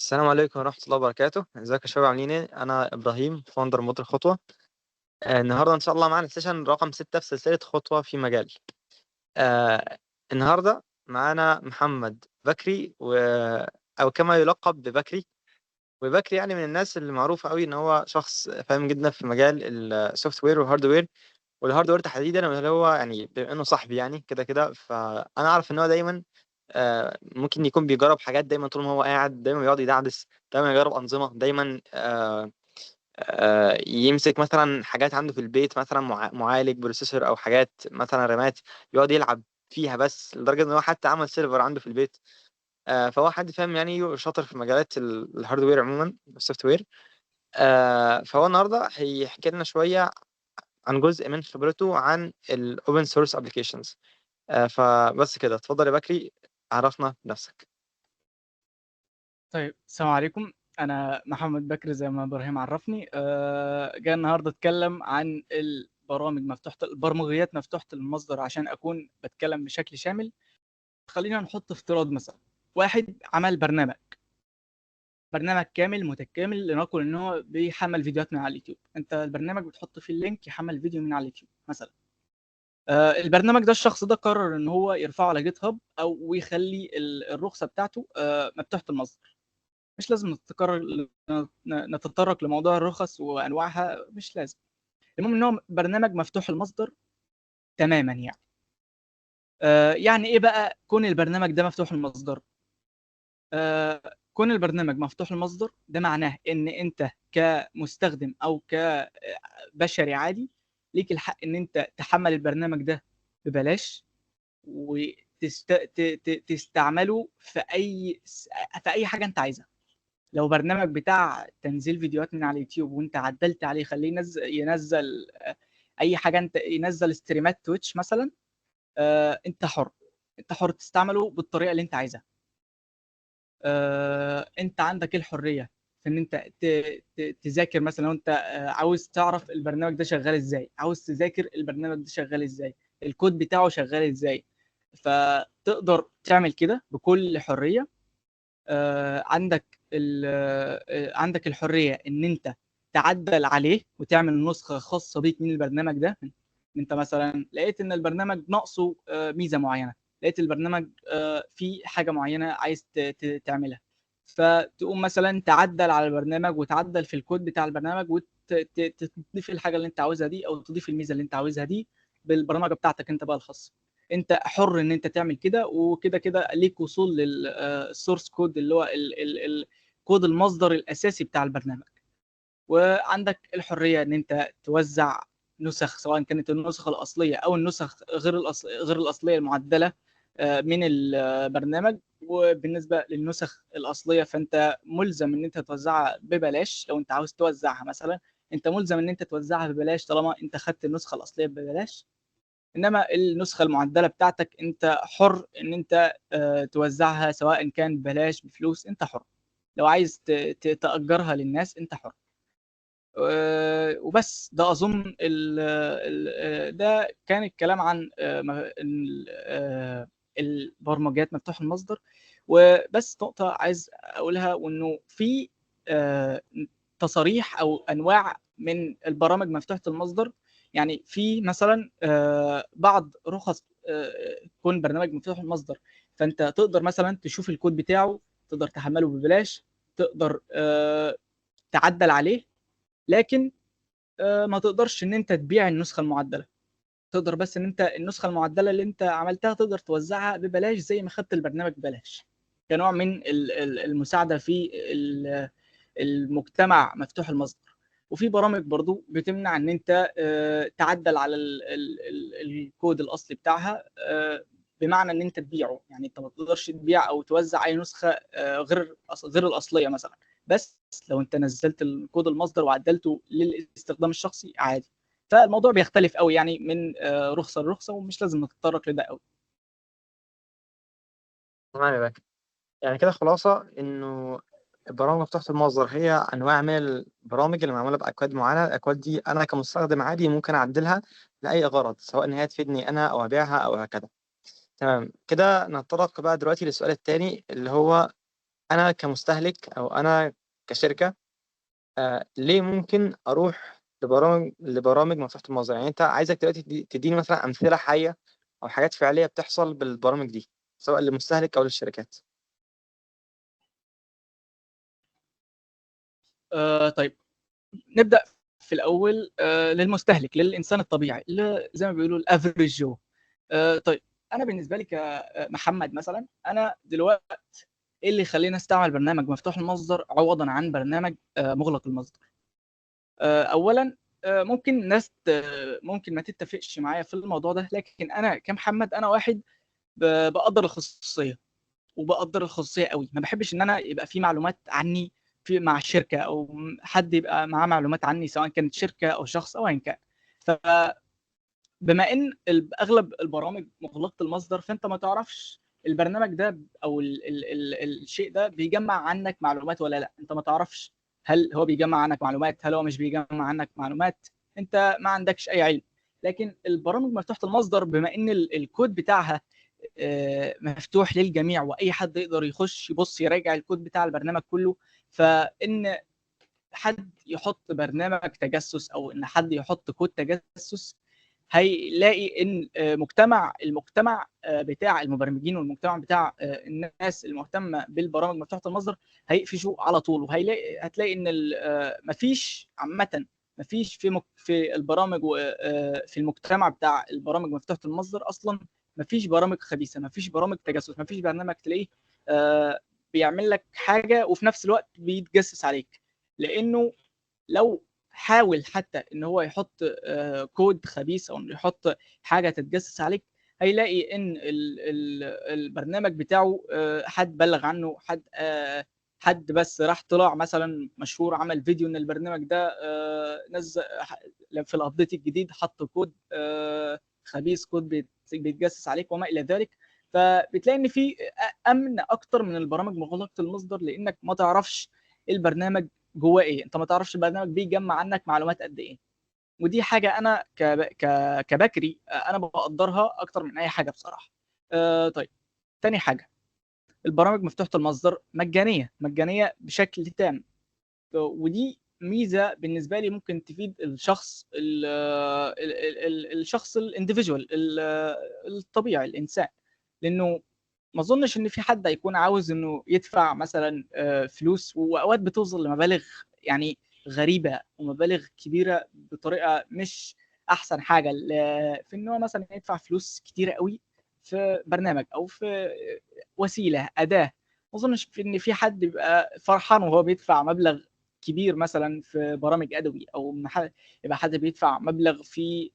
السلام عليكم ورحمة الله وبركاته، ازيك يا شباب عاملين ايه؟ أنا إبراهيم فاوندر مبادرة خطوة. النهاردة إن شاء الله معانا سيشن رقم 6 في سلسلة خطوة في مجال. آه النهاردة معانا محمد بكري أو كما يلقب ببكري. وبكري يعني من الناس اللي معروفة قوي إن هو شخص فاهم جدا في مجال السوفت وير والهاردوير، والهاردوير تحديدا، واللي هو يعني بما إنه صاحبي يعني كده كده، فأنا أعرف إن هو دايما ممكن يكون بيجرب حاجات دايما، طول ما هو قاعد دايما بيقعد يدعبس، دايما يجرب أنظمة، دايما يمسك مثلا حاجات عنده في البيت، مثلا معالج بروسيسور أو حاجات مثلا رامات، يقعد يلعب فيها، بس لدرجة إن هو حتى عمل سيرفر عنده في البيت. فهو حد فاهم يعني، شاطر في مجالات الهاردوير عموما، السوفت وير. فهو النهارده هيحكي لنا شوية عن جزء من خبرته عن الاوبن سورس ابلكيشنز. فبس كده، اتفضل يا بكري، عرفنا بنفسك. طيب، السلام عليكم. أنا محمد بكر زي ما إبراهيم عرفني. جاي النهاردة أتكلم عن البرمجيات مفتوحة المصدر عشان أكون بتكلم بشكل شامل. خلينا نحط افتراض مثلا واحد عمل برنامج كامل متكامل، لنقل إن هو بيحمل فيديوهات من على اليوتيوب. أنت البرنامج بتحط فيه اللينك يحمل فيديو من على اليوتيوب مثلا. البرنامج ده الشخص ده قرر إن هو يرفعه على جيت هاب أو يخلي الرخصة بتاعته مفتوحة المصدر. مش لازم نتطرق لموضوع الرخص وانواعها، مش لازم. المهم ان هو برنامج مفتوح المصدر تماما يعني. يعني ايه بقى كون البرنامج ده مفتوح المصدر؟ كون البرنامج مفتوح المصدر ده معناه ان انت كمستخدم او كبشري عادي ليك الحق ان انت تحمل البرنامج ده ببلاش، وتستعمله في اي حاجه انت عايزها. لو برنامج بتاع تنزيل فيديوهات من على اليوتيوب وانت عدلت عليه خليه ينزل اي حاجه، انت ينزل ستريمات تويتش مثلا، انت حر. انت حر تستعمله بالطريقه اللي انت عايزها. انت عندك الحريه في ان انت تذاكر مثلا. لو انت عاوز تعرف البرنامج ده شغال ازاي، عاوز تذاكر البرنامج ده شغال ازاي، الكود بتاعه شغال ازاي، فتقدر تعمل كده بكل حريه. عندك الحريه ان انت تعدل عليه وتعمل نسخه خاصه بيك من البرنامج ده. انت مثلا لقيت ان البرنامج ناقصه ميزه معينه، لقيت البرنامج فيه حاجه معينه عايز تعملها، فتقوم مثلا تعدل على البرنامج وتعدل في الكود بتاع البرنامج وتضيف الحاجه اللي انت عاوزها دي او تضيف الميزه اللي انت عاوزها دي بالبرمجه بتاعتك انت بقى الخاصه. انت حر ان انت تعمل كده، وكده كده ليك وصول للسورس كود اللي هو كود المصدر الاساسي بتاع البرنامج. وعندك الحريه ان انت توزع نسخ، سواء كانت النسخ الاصليه او النسخ غير الاصليه المعدله من البرنامج. وبالنسبه للنسخ الاصليه فانت ملزم ان انت توزعها ببلاش. لو انت عاوز توزعها مثلا، انت ملزم ان انت توزعها ببلاش طالما انت خدت النسخه الاصليه ببلاش. انما النسخه المعدله بتاعتك انت حر ان انت توزعها، سواء كان ببلاش بفلوس انت حر. لو عايز تأجرها للناس انت حر. وبس ده اظن ده كان الكلام عن البرمجيات مفتوح المصدر. وبس نقطة عايز اقولها، وانه في آه، تصاريح او انواع من البرامج مفتوحة المصدر. يعني في مثلا بعض رخص تكون برنامج مفتوح المصدر، فانت تقدر مثلا تشوف الكود بتاعه، تقدر تحمله ببلاش، تقدر تعدل عليه. لكن ما تقدرش ان انت تبيع النسخه المعدله. تقدر بس ان انت النسخه المعدله اللي انت عملتها تقدر توزعها ببلاش زي ما خدت البرنامج ببلاش، كنوع من المساعده في المجتمع مفتوح المصدر. وفي برامج برضو بتمنع ان انت تعدل على الكود الاصلي بتاعها، بمعنى ان انت تبيعه. يعني انت ما تقدرش تبيع او توزع اي نسخه غير الاصليه مثلا. بس لو انت نزلت الكود المصدر وعدلته للاستخدام الشخصي عادي. فالموضوع بيختلف قوي يعني من رخصه لرخصه، ومش لازم نتطرق لده قوي. تمام يا بكري، يعني كده خلاصة إنه البرامج مفتوحة المصدر هي أنواع من البرامج اللي معمولة بأكواد معينة. الأكواد دي أنا كمستخدم عادي ممكن أعدلها لأي غرض، سواء إن هي تفيدني أنا أو أبيعها أو هكذا. تمام كده، نتطرق بقى دلوقتي للسؤال التاني اللي هو انا كمستهلك او انا كشركه، ليه ممكن اروح لبرامج مفتوحه المصدر؟ يعني انت عايزك دلوقتي تديني مثلا امثله حيه او حاجات فعليه بتحصل بالبرامج دي، سواء للمستهلك او للشركات. طيب نبدا في الاول للمستهلك، للانسان الطبيعي اللي زي ما بيقولوا الافريج جو. طيب انا بالنسبه لي كمحمد مثلا، انا دلوقتي ايه اللي يخليني استعمل برنامج مفتوح المصدر عوضا عن برنامج مغلق المصدر؟ اولا ممكن ناس ممكن ما تتفقش معايا في الموضوع ده، لكن انا كمحمد انا واحد بقدر الخصوصيه، وبقدر الخصوصيه قوي. ما بحبش ان انا يبقى في معلومات عني في مع الشركه، او حد يبقى معاه معلومات عني سواء كانت شركه او شخص او ايا كان. فبما ان اغلب البرامج مغلقه المصدر، فانت ما تعرفش البرنامج ده او ال الشيء ده بيجمع عنك معلومات ولا لا. انت ما تعرفش هل هو بيجمع عنك معلومات، هل هو مش بيجمع عنك معلومات، انت ما عندكش اي علم. لكن البرامج مفتوحه المصدر بما ان الكود بتاعها مفتوح للجميع، واي حد يقدر يخش يبص يراجع الكود بتاع البرنامج كله، فان حد يحط برنامج تجسس او ان حد يحط كود تجسس هيلاقي ان المجتمع بتاع المبرمجين، والمجتمع بتاع الناس المهتمه بالبرامج مفتوحه المصدر هيقفشوا على طول. هتلاقي ان مفيش عامه، مفيش في البرامج في المجتمع بتاع البرامج مفتوحه المصدر اصلا مفيش برامج خبيثه، مفيش برامج تجسس، مفيش برنامج تلاقيه بيعمل لك حاجه وفي نفس الوقت بيتجسس عليك. لانه لو حاول حتى ان هو يحط كود خبيث او انه يحط حاجه تتجسس عليك، هيلاقي ان البرنامج بتاعه حد بلغ عنه، حد بس راح طلع مثلا مشهور عمل فيديو ان البرنامج ده نزل في الابديت الجديد حط كود خبيث، كود بيتجسس عليك وما الى ذلك. فبتلاقي ان في امن اكتر من البرامج مغلقه المصدر، لانك ما تعرفش البرنامج جواه ايه، انت ما تعرفش البرنامج بيجمع عنك معلومات قد ايه. ودي حاجه انا كبكري انا بقدرها اكتر من اي حاجه بصراحه. طيب تاني حاجه، البرامج مفتوحه المصدر مجانيه بشكل تام، ودي ميزه بالنسبه لي ممكن تفيد الشخص الانديفيدوال الطبيعي الانسان. لانه ما اظنش ان في حد هيكون عاوز انه يدفع مثلا فلوس، واوقات بتوصل لمبالغ يعني غريبه ومبالغ كبيره بطريقه مش احسن حاجه، في ان هو مثلا يدفع فلوس كتيره قوي في برنامج او في وسيله اداه. ما اظنش ان في حد بيبقى فرحان وهو بيدفع مبلغ كبير مثلا في برامج ادوي، او يبقى حد بيدفع مبلغ في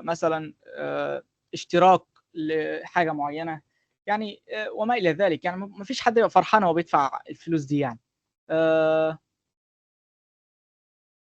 مثلا اشتراك لحاجه معينه يعني، وما الى ذلك. يعني ما فيش حد يبقى فرحان وهو بيدفع الفلوس دي يعني. آه،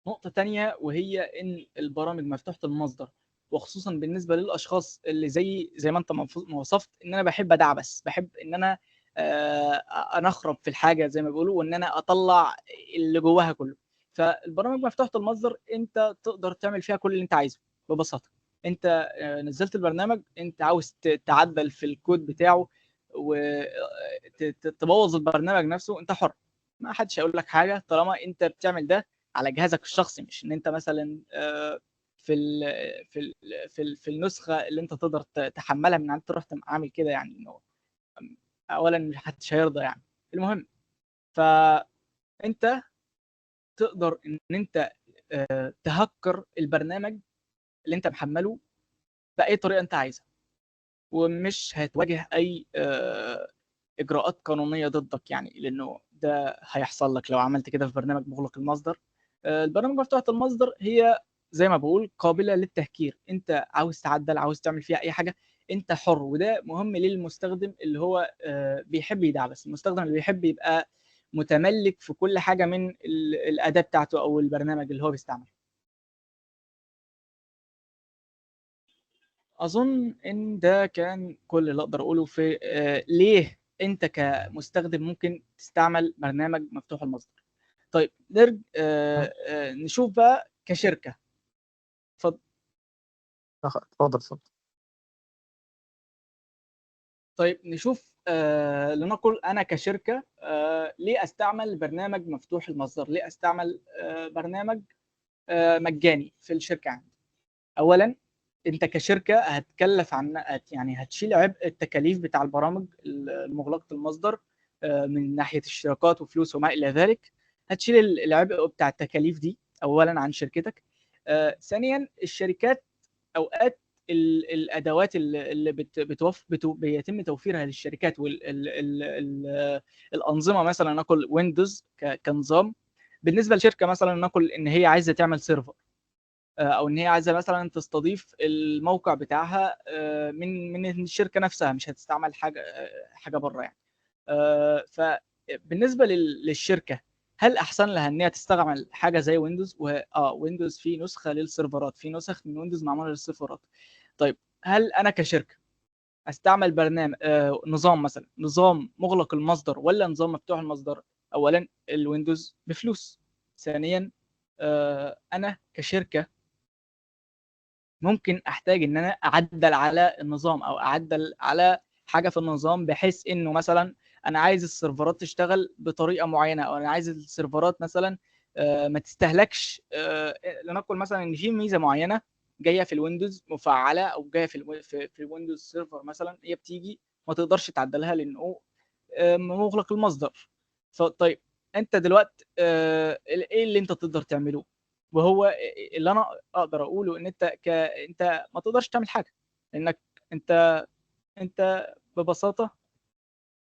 نقطه تانية وهي ان البرامج مفتوحه المصدر، وخصوصا بالنسبه للاشخاص اللي زي ما انت ما وصفت، ان انا بحب ادعبس، بحب ان انا آه، انخرب في الحاجه زي ما بيقولوا، وان انا اطلع اللي جواها كله. فالبرامج مفتوحه المصدر انت تقدر تعمل فيها كل اللي انت عايزه ببساطه. انت نزلت البرنامج، انت عاوز تعدل في الكود بتاعه وتبوظ البرنامج نفسه، انت حر، ما حدش هيقول لك حاجه طالما انت بتعمل ده على جهازك الشخصي. مش ان انت مثلا في ال في ال في النسخه اللي انت تقدر تحملها من عند تروح عامل كده، يعني انه اولا مش محدش هيرضى يعني. المهم، فانت تقدر ان انت تهكر البرنامج اللي انت محمله باي طريقه انت عايزها، ومش هتواجه اي اجراءات قانونيه ضدك يعني، لانه ده هيحصل لك لو عملت كده في برنامج مغلق المصدر. البرامج مفتوحه المصدر هي زي ما بقول قابله للتهكير، انت عاوز تعدل، عاوز تعمل فيها اي حاجه انت حر. وده مهم للمستخدم اللي هو بيحب يدعبس، المستخدم اللي بيحب يبقى متملك في كل حاجه من الاداه بتاعته او البرنامج اللي هو بيستعمله. اظن ان ده كان كل اللي اقدر اقوله في ليه انت كمستخدم ممكن تستعمل برنامج مفتوح المصدر. طيب نرجع نشوف بقى كشركه. اتفضل. اتفضل اتفضل. طيب نشوف لنقل انا كشركه ليه استعمل برنامج مفتوح المصدر، ليه استعمل برنامج مجاني في الشركه عندي. اولا انت كشركه هتكلف عن يعني هتشيل عبء التكاليف بتاع البرامج المغلقه المصدر من ناحيه اشتراكات وفلوس وما الى ذلك. هتشيل العبء بتاع التكاليف دي اولا عن شركتك. ثانيا الشركات اوقات الادوات اللي بيتم توفيرها للشركات والانظمه، مثلا نقول ويندوز كنظام، بالنسبه لشركه مثلا نقول ان هي عايزه تعمل سيرفر او ان هي عايزه مثلا تستضيف الموقع بتاعها من الشركه نفسها، مش هتستعمل حاجه بره يعني. فبالنسبه للشركه، هل احسن لها ان هي تستعمل حاجه زي ويندوز؟ ويندوز فيه نسخه للسيرفرات، في نسخ من ويندوز معموله للسيرفرات. طيب هل انا كشركه استعمل برنامج نظام مثلا نظام مغلق المصدر ولا نظام مفتوح المصدر؟ اولا الويندوز بفلوس. ثانيا انا كشركه ممكن احتاج ان انا اعدل على النظام او اعدل على حاجه في النظام، بحيث انه مثلا انا عايز السيرفرات تشتغل بطريقه معينه، او انا عايز السيرفرات مثلا ما تستهلكش. لنقل مثلا ان في ميزه معينه جايه في الويندوز مفعله، او جايه في الويندوز سيرفر مثلا، هي بتيجي ما تقدرش تعدلها لانه مغلق المصدر. طيب انت دلوقتي ايه اللي انت تقدر تعمله؟ وهو اللي انا اقدر اقوله ان انت ما تقدرش تعمل حاجه، لانك انت ببساطه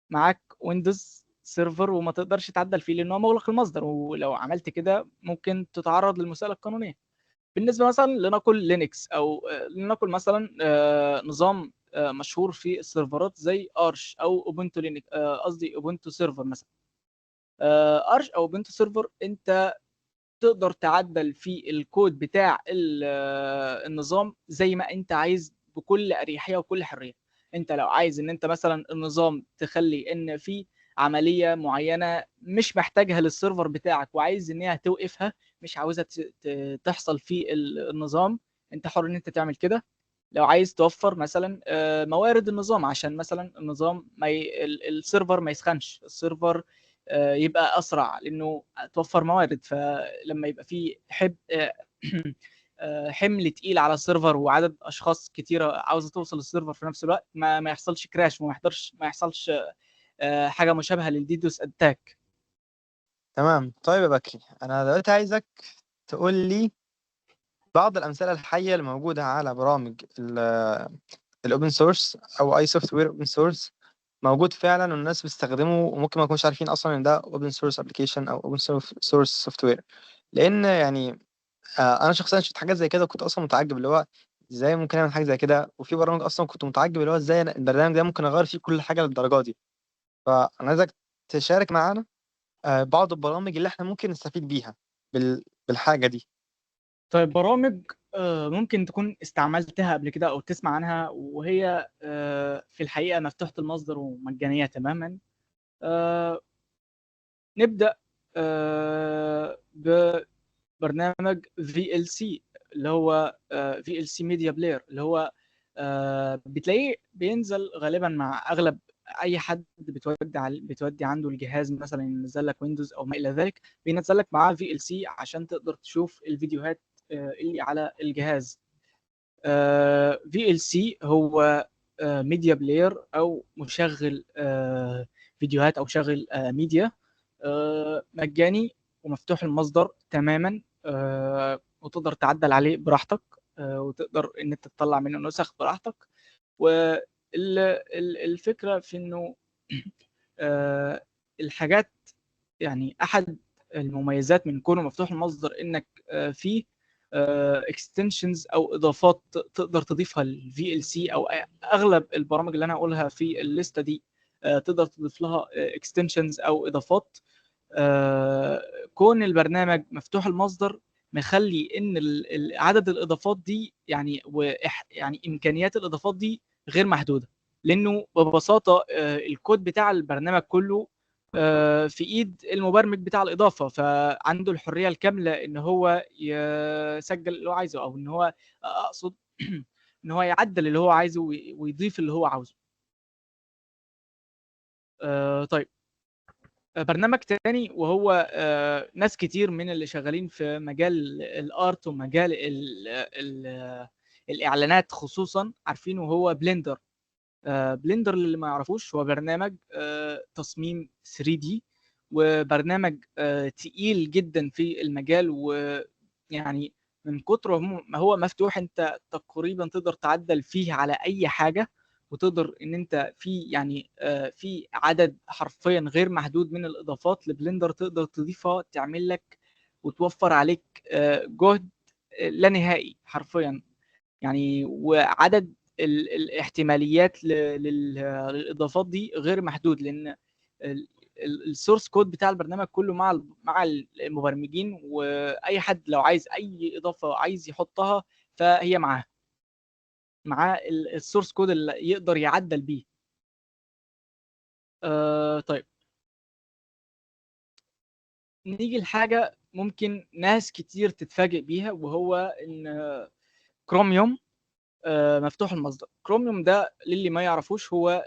معاك ويندوز سيرفر وما تقدرش تعدل فيه لانه مغلق المصدر، ولو عملت كده ممكن تتعرض للمساءله القانونيه. بالنسبه مثلا لنقل لينكس، او لنقل مثلا نظام مشهور في السيرفرات زي ارش او اوبنتو لينكس، قصدي اوبنتو سيرفر مثلا. ارش او اوبنتو سيرفر انت تقدر تعدل في الكود بتاع النظام زي ما انت عايز بكل اريحيه وكل حريه. انت لو عايز ان انت مثلا النظام تخلي ان في عمليه معينه مش محتاجها للسيرفر بتاعك وعايز ان هي توقفها، مش عاوزها تحصل في النظام، انت حر ان انت تعمل كده. لو عايز توفر مثلا موارد النظام عشان مثلا النظام ما السيرفر ما يسخنش، السيرفر يبقى اسرع لانه توفر موارد. فلما يبقى في حمل تقيل على السيرفر وعدد اشخاص كتيره عاوزه توصل للسيرفر في نفس الوقت، ما يحصلش كراش، ما يحصلش حاجه مشابهه للديدوس اتاك. تمام. طيب يا بكري، انا دلوقتي عايزك تقول لي بعض الامثله الحيه اللي موجوده على برامج الاوبن سورس او اي سوفت وير اوبن سورس موجود فعلا والناس بتستخدمه، وممكن ما يكونوش عارفين اصلا ان ده اوبن سورس ابلكيشن او اوبن سورس سوفت وير. لان يعني انا شخصيا شفت حاجات زي كده وكنت اصلا متعجب اللي هو ازاي ممكن اعمل حاجه زي كده، وفي برامج اصلا كنت متعجب اللي هو ازاي البرنامج ده ممكن اغير فيه كل حاجه للدرجه دي. فانا عايزك تشارك معانا بعض البرامج اللي احنا ممكن نستفيد بيها بالحاجه دي. طيب برامج ممكن تكون استعملتها قبل كده او تسمع عنها، وهي في الحقيقه مفتوحه المصدر ومجانيه تماما. آه، نبدا ببرنامج VLC، اللي هو VLC ميديا بلاير، اللي هو بتلاقيه بينزل غالبا مع اغلب اي حد بتودي عنده الجهاز، مثلا ينزل لك ويندوز او ما الى ذلك، بينزل لك معاه VLC عشان تقدر تشوف الفيديوهات اللي على الجهاز. VLC هو ميديا بلاير او مشغل فيديوهات او شغل ميديا مجاني ومفتوح المصدر تماما، وتقدر تعدل عليه براحتك، وتقدر ان انت تطلع منه نسخ براحتك. والفكره في انه الحاجات، يعني احد المميزات من كونه مفتوح المصدر انك فيه اكستنشنز او اضافات تقدر تضيفها للفي ال سي، او اغلب البرامج اللي انا هقولها في الليسته دي تقدر تضيف لها اكستنشنز او اضافات. كون البرنامج مفتوح المصدر مخلي ان عدد الاضافات دي يعني يعني امكانيات الاضافات دي غير محدوده، لانه ببساطه الكود بتاع البرنامج كله في ايد المبرمج بتاع الاضافه، فعنده الحريه الكامله ان هو يسجل اللي هو عايزه، او ان هو اقصد ان هو يعدل اللي هو عايزه ويضيف اللي هو عاوزه. طيب، برنامج تاني وهو ناس كتير من اللي شغالين في مجال الارت ومجال الاعلانات خصوصا عارفينه، هو بلندر. بلندر اللي ما يعرفوش هو برنامج تصميم 3D، وبرنامج تقيل جدا في المجال، ويعني من كتر ما هو مفتوح انت تقريبا تقدر تعدل فيه على اي حاجة، وتقدر ان انت في يعني في عدد حرفيا غير محدود من الاضافات لبلندر تقدر تضيفها تعمل لك وتوفر عليك جهد لا نهائي حرفيا يعني. وعدد الاحتماليات للاضافات دي غير محدود، لان السورس كود بتاع البرنامج كله مع المبرمجين، واي حد لو عايز اي اضافه عايز يحطها فهي معاه السورس كود اللي يقدر يعدل بيه. طيب، نيجي لحاجه ممكن ناس كتير تتفاجئ بيها، وهو ان كروميوم مفتوح المصدر. كروميوم ده للي ما يعرفوش هو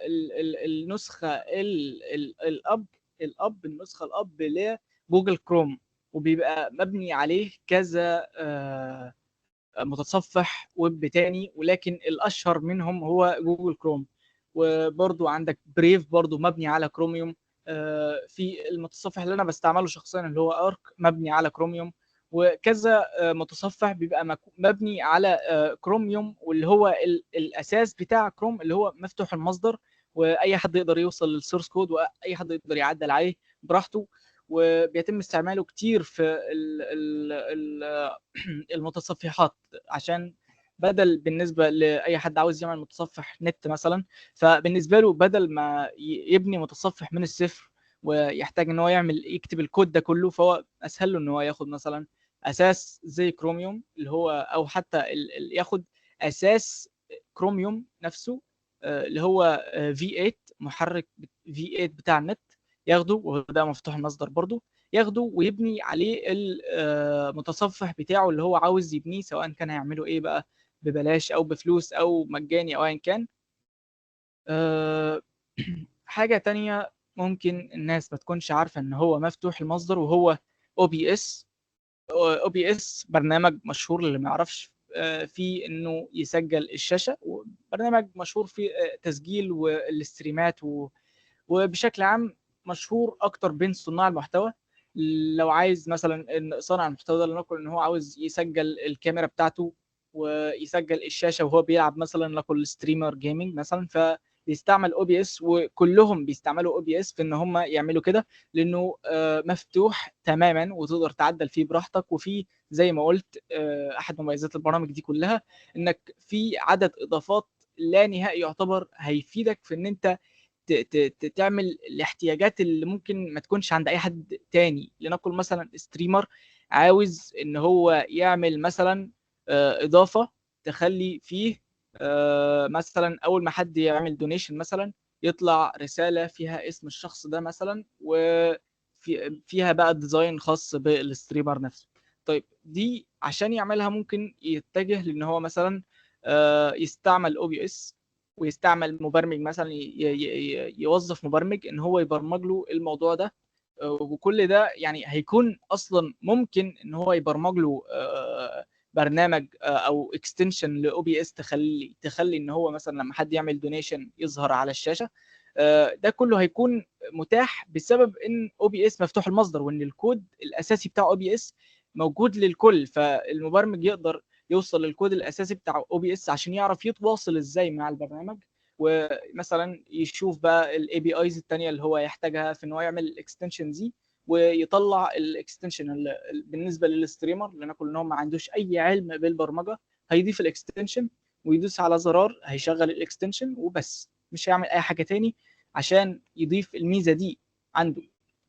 النسخه النسخه الاب لجوجل كروم، وبيبقى مبني عليه كذا متصفح ويب تاني، ولكن الاشهر منهم هو جوجل كروم. وبرضو عندك بريف برضو مبني على كروميوم. في المتصفح اللي انا بستعمله شخصيا اللي هو ارك مبني على كروميوم، وكذا متصفح بيبقى مبني على كروميوم، واللي هو الاساس بتاع كروم اللي هو مفتوح المصدر، واي حد يقدر يوصل للسورس كود واي حد يقدر يعدل عليه براحته، وبيتم استعماله كتير في المتصفحات، عشان بدل بالنسبه لاي حد عاوز يعمل متصفح نت مثلا، فبالنسبه له بدل ما يبني متصفح من الصفر ويحتاج ان هو يكتب الكود ده كله، فهو اسهل له ان هو ياخد مثلا اساس زي كروميوم اللي هو، او حتى ياخد اساس كروميوم نفسه اللي هو في 8 محرك في 8 بتاع النت، ياخده وده مفتوح المصدر برضه، ياخده ويبني عليه المتصفح بتاعه اللي هو عاوز يبنيه، سواء كان هيعمله ايه بقى، ببلاش او بفلوس او مجاني او ايا كان. حاجة تانية ممكن الناس ما تكونش عارفة ان هو مفتوح المصدر، وهو OBS. OBS برنامج مشهور اللي ما يعرفش في انه يسجل الشاشة، وبرنامج مشهور في تسجيل والاستريمات وبشكل عام مشهور اكتر بين صناع المحتوى. لو عايز مثلا ان صانع المحتوى ده لنقل ان هو عاوز يسجل الكاميرا بتاعته ويسجل الشاشه وهو بيلعب مثلا لنقل ستريمر جيمنج مثلا، فبيستعمل او بي اس، وكلهم بيستعملوا او بي اس في ان هم يعملوا كده، لانه مفتوح تماما وتقدر تعدل فيه براحتك. وفي زي ما قلت احد مميزات البرامج دي كلها انك في عدد اضافات لا نهائي يعتبر هيفيدك في ان انت تعمل الاحتياجات اللي ممكن ما تكونش عند اي حد تاني. لنقل مثلا ستريمر عاوز ان هو يعمل مثلا اضافه تخلي فيه مثلا اول ما حد يعمل دونيشن مثلا يطلع رساله فيها اسم الشخص ده مثلا، وفيها بقى ديزاين خاص بالستريمر نفسه. طيب، دي عشان يعملها ممكن يتجه لان هو مثلا يستعمل او بي اس، ويستعمل مبرمج مثلا يوظف مبرمج ان هو يبرمج له الموضوع ده. وكل ده يعني هيكون اصلا ممكن ان هو يبرمج له برنامج او اكستنشن لاو بي اس تخلي ان هو مثلا لما حد يعمل دونيشن يظهر على الشاشه. ده كله هيكون متاح بسبب ان او بي اس مفتوح المصدر، وان الكود الاساسي بتاع او بي اس موجود للكل، فالمبرمج يقدر يوصل للكود الاساسي بتاع او بي اس عشان يعرف يتواصل ازاي مع البرنامج، ومثلا يشوف بقى الاي بي ايز الثانيه اللي هو يحتاجها في ان هو يعمل الاكستنشن دي، ويطلع الاكستنشن بالنسبه للستريمر لنقل ان هو ما عندوش اي علم بالبرمجه، هيضيف الاكستنشن ويدوس على زرار هيشغل الاكستنشن وبس، مش هيعمل اي حاجه تاني عشان يضيف الميزه دي عنده.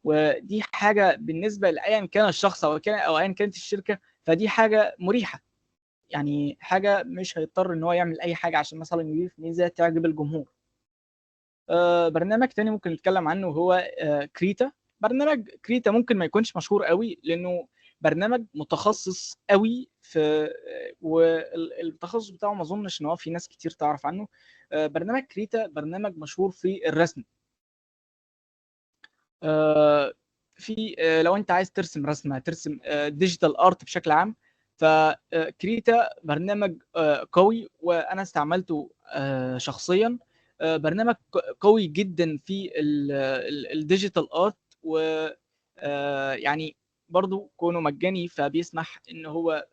ودي حاجه بالنسبه لايا كان الشخص او ايا كانت الشركه، فدي حاجه مريحه، يعني حاجه مش هيضطر ان هو يعمل اي حاجه عشان مثلا يضيف ميزه تعجب الجمهور. برنامج تاني ممكن نتكلم عنه هو كريتا. برنامج كريتا ممكن ما يكونش مشهور قوي لانه برنامج متخصص قوي في والتخصص بتاعه ما اظنش ان هو في ناس كتير تعرف عنه. برنامج كريتا برنامج مشهور في الرسم. في لو انت عايز ترسم رسمه، ترسم ديجيتال ارت بشكل عام، فكريتا برنامج قوي وانا استعملته شخصيا. برنامج قوي جدا في الديجيتال ارت، و يعني برضو كونه مجاني فبيسمح ان هو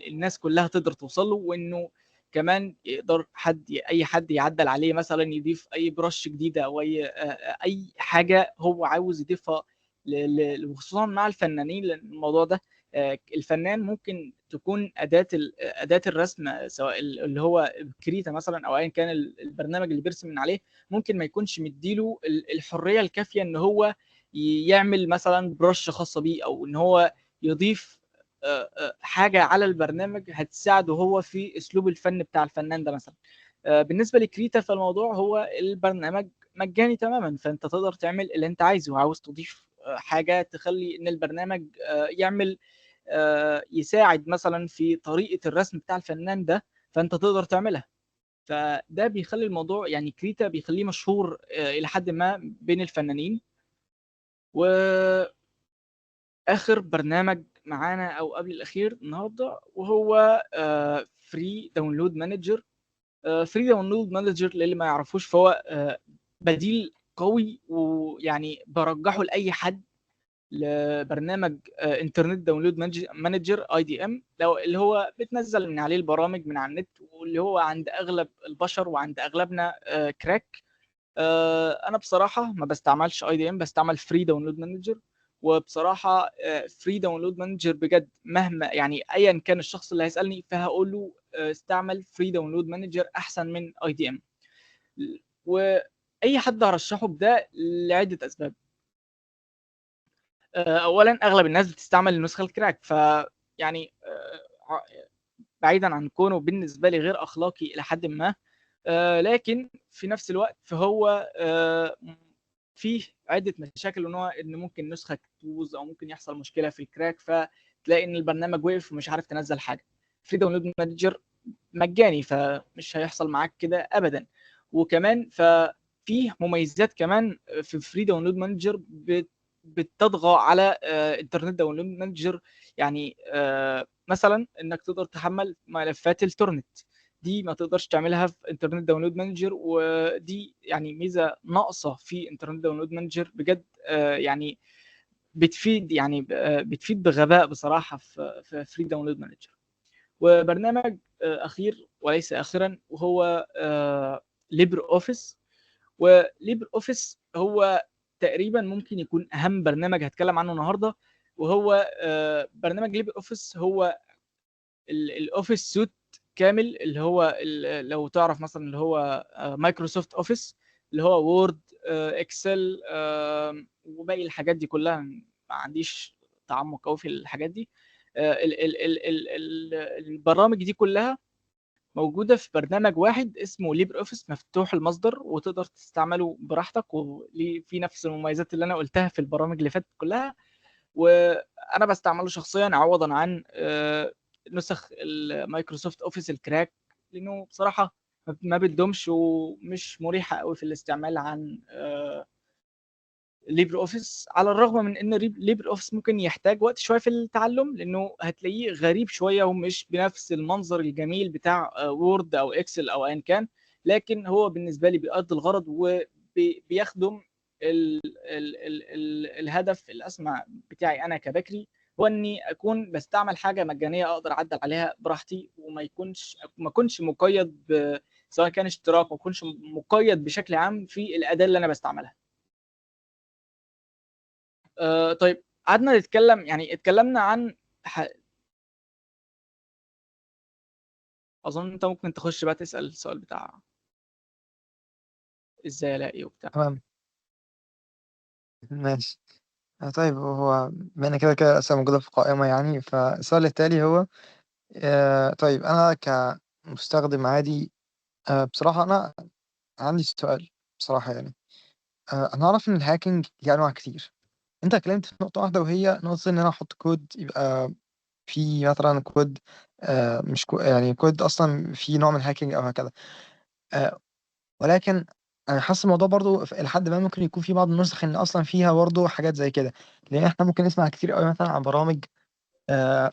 الناس كلها تقدر توصل له، وانه كمان يقدر اي حد يعدل عليه، مثلا يضيف اي برش جديده او اي حاجه هو عاوز يضيفها، خصوصا مع الفنانين، لان الموضوع ده الفنان ممكن تكون اداه الرسم، سواء اللي هو كريتا مثلا او ايا كان البرنامج اللي بيرسم من عليه، ممكن ما يكونش مديله الحريه الكافيه ان هو يعمل مثلا برش خاصه بيه، او ان هو يضيف حاجه على البرنامج هتساعده هو في اسلوب الفن بتاع الفنان ده مثلا. بالنسبه لكريتا فالموضوع هو البرنامج مجاني تماما، فانت تقدر تعمل اللي انت عايزه، عاوز تضيف حاجه تخلي ان البرنامج يعمل يساعد مثلا في طريقه الرسم بتاع الفنان ده، فانت تقدر تعملها. فده بيخلي الموضوع يعني كريتا بيخليه مشهور الى حد ما بين الفنانين. واخر برنامج معانا او قبل الاخير النهارده وهو فري داونلود مانجر. فري داونلود مانجر للي ما يعرفوش فهو بديل قوي، ويعني برجحه لاي حد، لبرنامج انترنت داونلود مانجر اي دي ام، لو اللي هو بتنزل من عليه البرامج من على النت، واللي هو عند اغلب البشر وعند اغلبنا كراك. انا بصراحه ما بستعملش اي دي ام، بستعمل فري داونلود مانجر. وبصراحه فري داونلود مانجر بجد، مهما يعني ايا كان الشخص اللي هيسالني فهقول له استعمل فري داونلود مانجر احسن من اي دي ام. واي حد هرشحه بده لعده اسباب. اولا اغلب الناس بتستعمل النسخه الكراك، يعني بعيدا عن كونه بالنسبه لي غير اخلاقي الى حد ما، لكن في نفس الوقت فهو فيه عده مشاكل، ان ممكن نسخه تبوظ او ممكن يحصل مشكله في الكراك فتلاقي ان البرنامج وقف ومش عارف تنزل حاجه. فري داونلود مانجر مجاني فمش هيحصل معاك كده ابدا. وكمان ففيه مميزات كمان في فري داونلود مانجر بتطغى على انترنت داونلود مانجر. يعني مثلا انك تقدر تحمل ملفات التورنت، دي ما تقدرش تعملها في انترنت داونلود مانجر، ودي يعني ميزه ناقصه في انترنت داونلود مانجر بجد. يعني بتفيد، يعني بتفيد بغباء بصراحه في فري داونلود مانجر. وبرنامج اخير وليس اخرا وهو ليبر اوفيس. وليبر اوفيس هو تقريبا ممكن يكون اهم برنامج هتكلم عنه النهارده. وهو برنامج ليبر اوفيس هو الاوفيس سوت كامل، اللي هو لو تعرف مثلا اللي هو مايكروسوفت اوفيس، اللي هو وورد، اكسل، وباقي الحاجات دي كلها ما عنديش تعمق قوي في الحاجات دي. البرامج دي كلها موجوده في برنامج واحد اسمه ليبر اوفيس، مفتوح المصدر وتقدر تستعمله براحتك، وفي نفس المميزات اللي انا قلتها في البرامج اللي فاتت كلها. وانا بستعمله شخصيا عوضا عن نسخ المايكروسوفت اوفيس الكراك، لانه بصراحه ما بتدومش ومش مريحه قوي في الاستعمال عن ليبر اوفيس. على الرغم من ان ليبر اوفيس ممكن يحتاج وقت شويه في التعلم، لانه هتلاقيه غريب شويه ومش بنفس المنظر الجميل بتاع وورد او اكسل او ايا كان، لكن هو بالنسبه لي بيؤدي الغرض وبيخدم الهدف الاسمى بتاعي انا كبكري، هو اني اكون بستعمل حاجه مجانيه اقدر اعدل عليها براحتي، وما اكونش مقيد سواء كان اشتراك، ما اكونش مقيد بشكل عام في الاداه اللي انا بستعملها. طيب قعدنا نتكلم، يعني اتكلمنا عن اظن انت ممكن تخش بقى تسأل السؤال بتاع ازاي الاقي وبتاع. تمام، ماشي. طيب هو بما إن كده كده الأسئلة موجودة في القائمة يعني، فالسؤال التالي هو طيب أنا كمستخدم عادي، بصراحة أنا عندي سؤال بصراحة يعني. أنا أعرف إن الهاكينج ليه أنواع كتير. أنت اتكلمت في نقطة واحدة وهي نقطة إن أنا أحط كود يبقى في مثلا كود مش يعني كود أصلا في نوع من الهاكينج أو هكذا. ولكن انا حاسس الموضوع برضو لحد ما ممكن يكون في بعض النسخ ان اصلا فيها برضو حاجات زي كده، لان احنا ممكن نسمع كتير قوي مثلا عن برامج. آه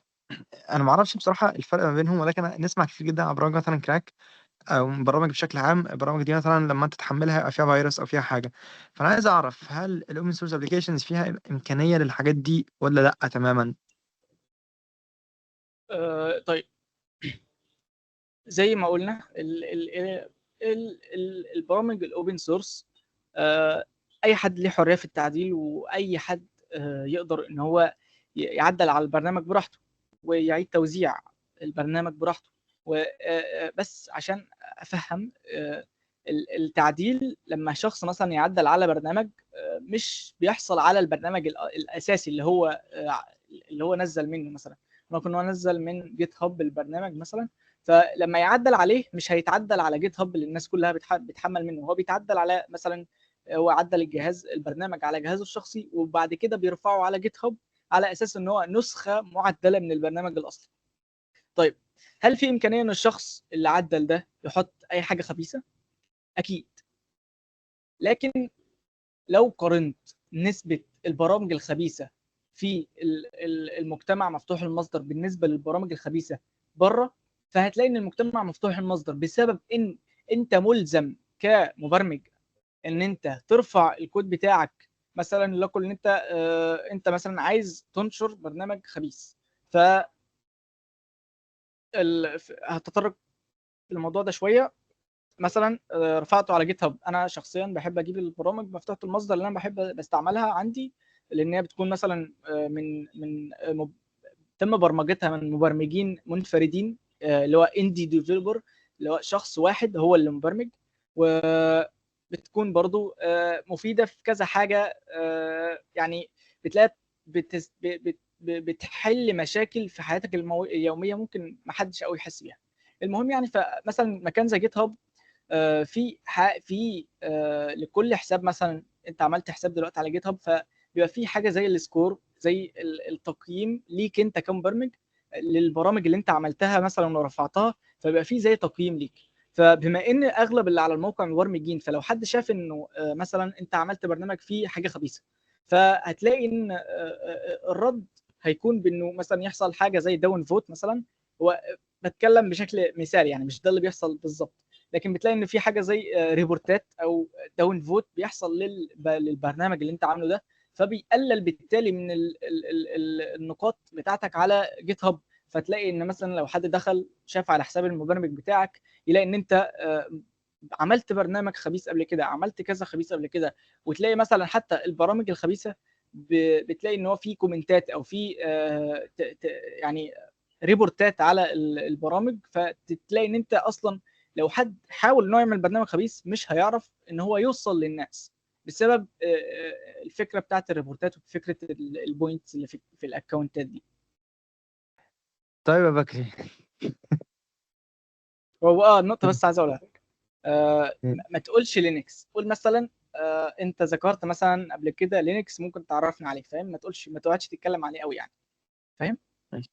انا ما اعرفش بصراحه الفرق ما بينهم، ولكن نسمع كتير جدا عن برامج مثلا كراك او برامج بشكل عام. البرامج دي مثلا لما انت تحملها يبقى فيها فيروس او فيها حاجه. فانا عايز اعرف هل الاوبن سورس ابلكيشنز فيها امكانيه للحاجات دي ولا لا تماما؟ طيب، زي ما قلنا البرامج الاوبن سورس، اي حد ليه حريه في التعديل، واي حد يقدر ان هو يعدل على البرنامج براحته ويعيد توزيع البرنامج براحته. بس عشان افهم، التعديل لما شخص مثلا يعدل على برنامج، مش بيحصل على البرنامج الاساسي اللي هو نزل منه. مثلا ممكن هو نزل من جيت هاب البرنامج مثلا، فلما يعدل عليه مش هيتعدل على جيت هاب اللي الناس كلها بتحمل منه، هو بيتعدل على مثلا، هو عدل البرنامج على جهازه الشخصي، وبعد كده بيرفعه على جيت هاب على اساس ان هو نسخه معدله من البرنامج الاصلي. طيب، هل في امكانيه ان الشخص اللي عدل ده يحط اي حاجه خبيثه؟ اكيد. لكن لو قارنت نسبه البرامج الخبيثه في المجتمع مفتوح المصدر بالنسبه للبرامج الخبيثه بره، فهتلاقي ان المجتمع مفتوح المصدر بسبب ان انت ملزم كمبرمج ان انت ترفع الكود بتاعك. مثلا لكل ان انت مثلا عايز تنشر برنامج خبيث، ف هتطرق الموضوع ده شويه. مثلا رفعته على جيت هاب. انا شخصيا بحب اجيب البرامج مفتوحه المصدر اللي انا بحب بستعملها عندي، لان هي بتكون مثلا تم برمجتها من مبرمجين منفردين، اللي هو اندي ديفلوبر، اللي هو شخص واحد هو اللي مبرمج. وبتكون برضو مفيده في كذا حاجه، يعني بتلاقي بتحل مشاكل في حياتك اليوميه ممكن ما حدش قوي يحس بيها. المهم يعني، فمثلا مكان زي جيت هاب، في لكل حساب. مثلا انت عملت حساب دلوقتي على جيت هاب، فبيبقى في حاجه زي السكور، زي التقييم ليك انت كمبرمج للبرامج اللي انت عملتها مثلا ورفعتها، فبيبقى في زي تقييم ليك. فبما ان اغلب اللي على الموقع مبرمجين، فلو حد شاف انه مثلا انت عملت برنامج فيه حاجه خبيثه، فهتلاقي ان الرد هيكون بانه مثلا يحصل حاجه زي داون فوت مثلا. هو بتكلم بشكل مثالي، يعني مش ده اللي بيحصل بالظبط، لكن بتلاقي ان في حاجه زي ريبورتات او داون فوت بيحصل للبرنامج اللي انت عامله ده، فبيقلل بالتالي من النقاط بتاعتك على جيت هاب. فتلاقي ان مثلا لو حد دخل شاف على حساب المبرمج بتاعك، يلاقي ان انت عملت برنامج خبيث قبل كده، عملت كذا خبيث قبل كده. وتلاقي مثلا حتى البرامج الخبيثه بتلاقي ان هو في كومنتات او في يعني ريبورتات على البرامج، فتلاقي ان انت اصلا لو حد حاول انه يعمل برنامج خبيث مش هيعرف ان هو يوصل للناس، بسبب الفكره بتاعت الريبورتات وفكره البوينتس اللي في الاكونتات دي. طيب يا بكري. هو النقطه بس عايز اقولها لك، ما تقولش لينكس، قول مثلا انت ذكرت مثلا قبل كده لينكس، ممكن تعرفنا عليه، فاهم؟ ما تقعدش تتكلم عليه قوي يعني، فاهم؟ ماشي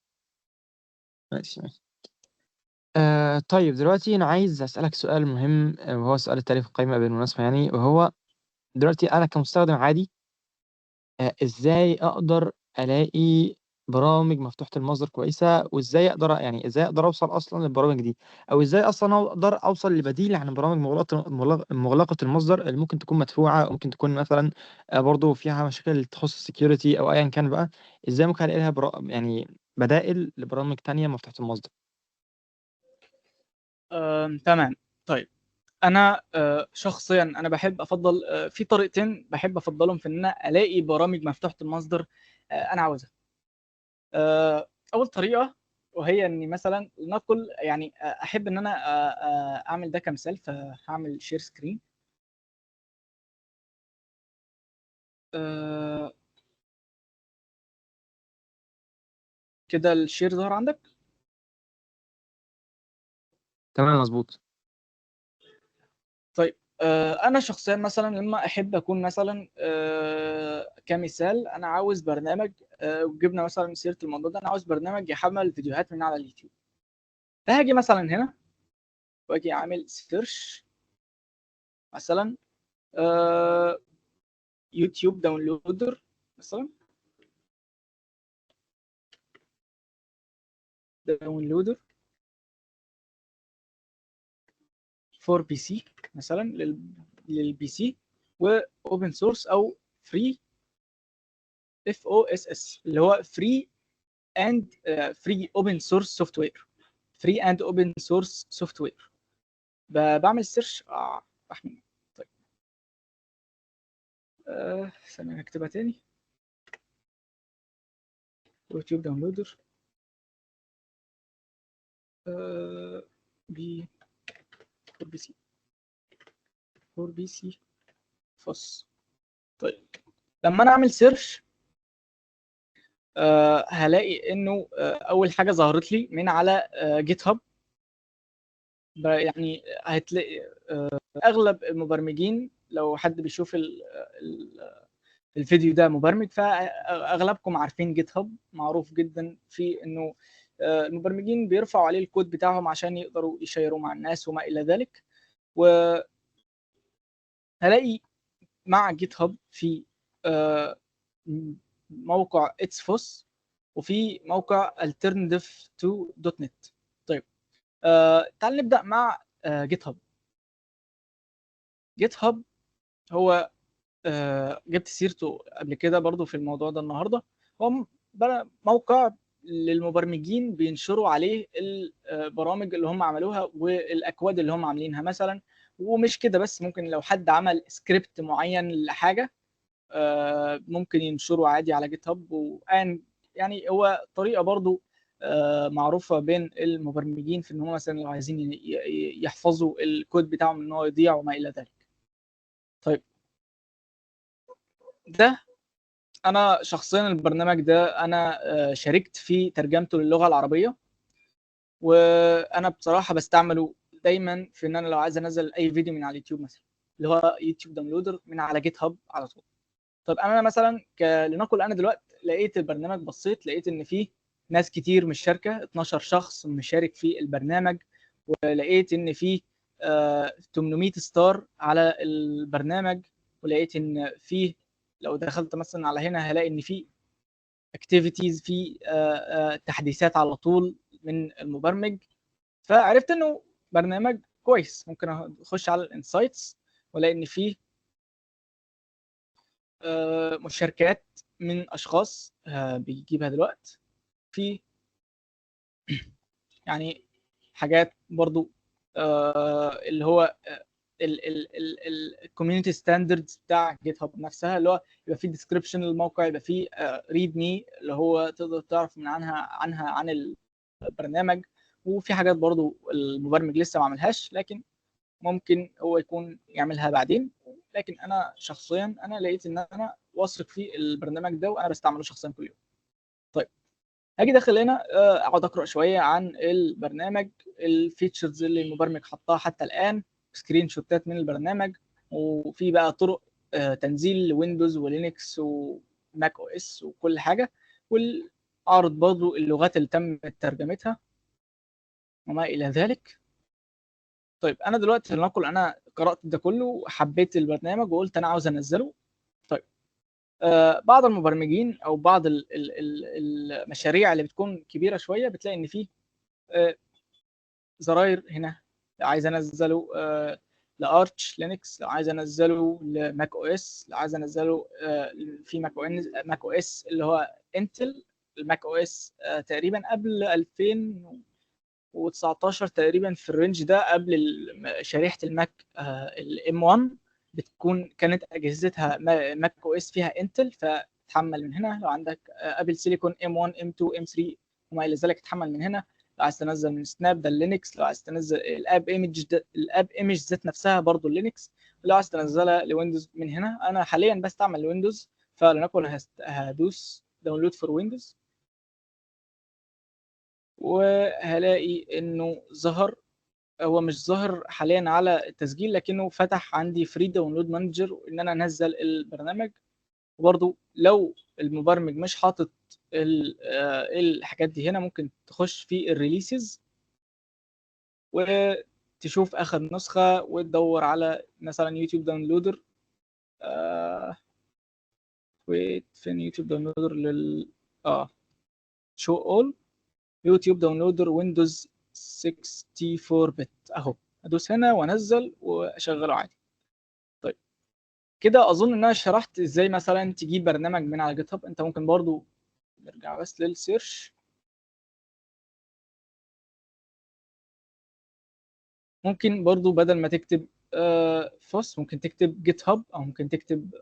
ماشي ماشي. طيب دلوقتي أنا عايز أسألك سؤال مهم، وهو سؤال التالي في القائمة بالمناسبة يعني، وهو دلوقتي أنا كمستخدم عادي إزاي أقدر ألاقي برامج مفتوحة المصدر كويسة، وإزاي أقدر يعني إزاي أقدر أوصل أصلا للبرامج دي، أو إزاي أصلا أقدر أوصل لبديل عن برامج مغلقة المصدر اللي ممكن تكون مدفوعة، أو ممكن تكون مثلا برضو فيها مشاكل تخص السكيورتي أو أيا كان بقى. إزاي ممكن ألاقي لها يعني بدائل لبرامج تانية مفتوحة المصدر؟ تمام. طيب، انا شخصيا انا بحب افضل في طريقتين بحب افضلهم في ان انا الاقي برامج مفتوحه المصدر انا عاوزها. اول طريقه، وهي اني مثلا نقل، يعني احب ان انا اعمل ده كمثال، فهعمل شير سكرين. كده الشير ظهر عندك. تمام مظبوط. طيب، انا شخصيا مثلا لما احب اكون مثلا كمثال انا عاوز برنامج، وجبنا مثلا سيره الموضوع ده، انا عاوز برنامج يحمل فيديوهات من على اليوتيوب. فهاجي مثلا هنا واجي عامل سيرش مثلا يوتيوب داونلودر مثلا، داونلودر فور بي سي مثلا للبي سي، واوبن سورس او فري اف او اس اس اللي هو فري اند فري اوبن سورس سوفت وير، فري اند اوبن سورس سوفت وير. بعمل سيرش بحمل. طيب ثانية هكتبها تاني، يوتيوب داونلودر بي فور بي سي، فور بي سي فوس. طيب لما انا اعمل سيرش هلاقي انه اول حاجه ظهرت لي من على جيت هاب. يعني هتلاقي اغلب المبرمجين، لو حد بيشوف الفيديو ده مبرمج، فاغلبكم عارفين جيت هاب، معروف جدا في انه المبرمجين بيرفعوا عليه الكود بتاعهم عشان يقدروا يشيروا مع الناس وما الى ذلك. وهلاقي مع جيت هاب في موقع اتسفوس، وفي موقع alternative to .net. طيب تعال نبدأ مع جيت هاب. جيت هاب هو جبت سيرته قبل كده برضو في الموضوع ده النهارده. هو موقع للمبرمجين بينشروا عليه البرامج اللي هم عملوها والاكواد اللي هم عاملينها مثلا. ومش كده بس، ممكن لو حد عمل سكريبت معين لحاجه ممكن ينشره عادي على جيت هاب. وان يعني هو طريقه برضو معروفه بين المبرمجين في ان هم مثلا لو عايزين يحفظوا الكود بتاعهم ان هو يضيع وما الى ذلك. طيب ده انا شخصيا البرنامج ده انا شاركت في ترجمته للغه العربيه، وانا بصراحه بستعمله دايما في ان انا لو عايز انزل اي فيديو من على اليوتيوب مثلا، اللي هو يوتيوب داونلودر من على جيت هاب على طول. طب انا مثلا لنقل انا دلوقتي لقيت البرنامج، بصيت لقيت ان فيه ناس كتير مش شاركه، 12 شخص مشارك في البرنامج، ولقيت ان فيه 800 ستار على البرنامج، ولقيت ان فيه لو دخلت مثلا على هنا هلاقي ان فيه اكتيفيتيز، في تحديثات على طول من المبرمج. فعرفت انه برنامج كويس. ممكن اخش على الانسايتس والاقي ان فيه مشاركات من اشخاص بيجيبها دلوقتي، في يعني حاجات برضو اللي هو الكوميونتي ستاندردز بتاع جيت هاب نفسها، اللي هو يبقى فيه ديسكربشن للموقع، يبقى فيه ريد مي اللي هو تقدر تعرف من عنها عن البرنامج. وفي حاجات برضو المبرمج لسه ما عملهاش، لكن ممكن هو يكون يعملها بعدين. لكن انا شخصيا انا لقيت ان انا واثق في البرنامج ده وانا بستعمله شخصيا كل يوم. طيب هاجي داخل هنا اقعد اقرا شويه عن البرنامج، الفيتشرز اللي المبرمج حطها حتى الان، سكرين شوتات من البرنامج، وفي بقى طرق تنزيل ويندوز ولينكس وماك او اس وكل حاجه، واعرض برضو اللغات اللي تم ترجمتها وما الى ذلك. طيب انا دلوقتي لنقل انا قرات ده كله وحبيت البرنامج وقلت انا عاوز انزله. طيب بعض المبرمجين او بعض المشاريع اللي بتكون كبيره شويه بتلاقي ان فيه زراير هنا. لو عايز انزله لارتش لينكس، لو عايز انزله لماك او اس، لو عايز انزله في ماك او اس اللي هو انتل. الماك او اس تقريبا قبل 2019 تقريبا، في الرينج ده، قبل شريحه الماك الام 1 بتكون كانت اجهزتها ماك او اس فيها انتل، فتحمل من هنا. لو عندك ابل سيليكون ام 1 ام 2 ام 3 وما الى ذلك تحمل من هنا. لو عايز تنزل من سناب ده اللينكس، لو عايز تنزل الاب ايمج ذات نفسها برضو اللينكس، لو عايز تنزلها لويندوز من هنا. انا حاليا بستعمل لويندوز، فلنقل هدوس داونلود فور ويندوز، وهلاقي انه ظهر. هو مش ظاهر حاليا على التسجيل، لكنه فتح عندي فري داونلود مانجر ان انا انزل البرنامج. وبرضو لو المبرمج مش حاطط الحاجات دي هنا، ممكن تخش في الريليسز وتشوف اخر نسخه وتدور على مثلا يوتيوب داونلودر ويت فين يوتيوب داونلودر شو اول يوتيوب داونلودر ويندوز 64 بت اهو. ادوس هنا وانزل واشغله عادي. طيب كده اظن ان انا شرحت ازاي مثلا تجيب برنامج من على جيت هاب. انت ممكن برضو نرجع بس للسيرش، ممكن برضو بدل ما تكتب فوس ممكن تكتب جيت هاب، او ممكن تكتب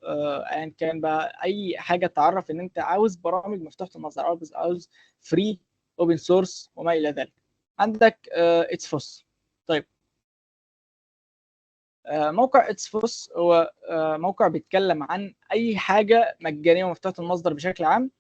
ايا كان بقى اي حاجه تعرف ان انت عاوز برامج مفتوحه المصدر، عاوز فري اوبن سورس وما الى ذلك. عندك اتس فوس. طيب موقع اتس فوس هو موقع بيتكلم عن اي حاجه مجانيه ومفتوحه المصدر بشكل عام.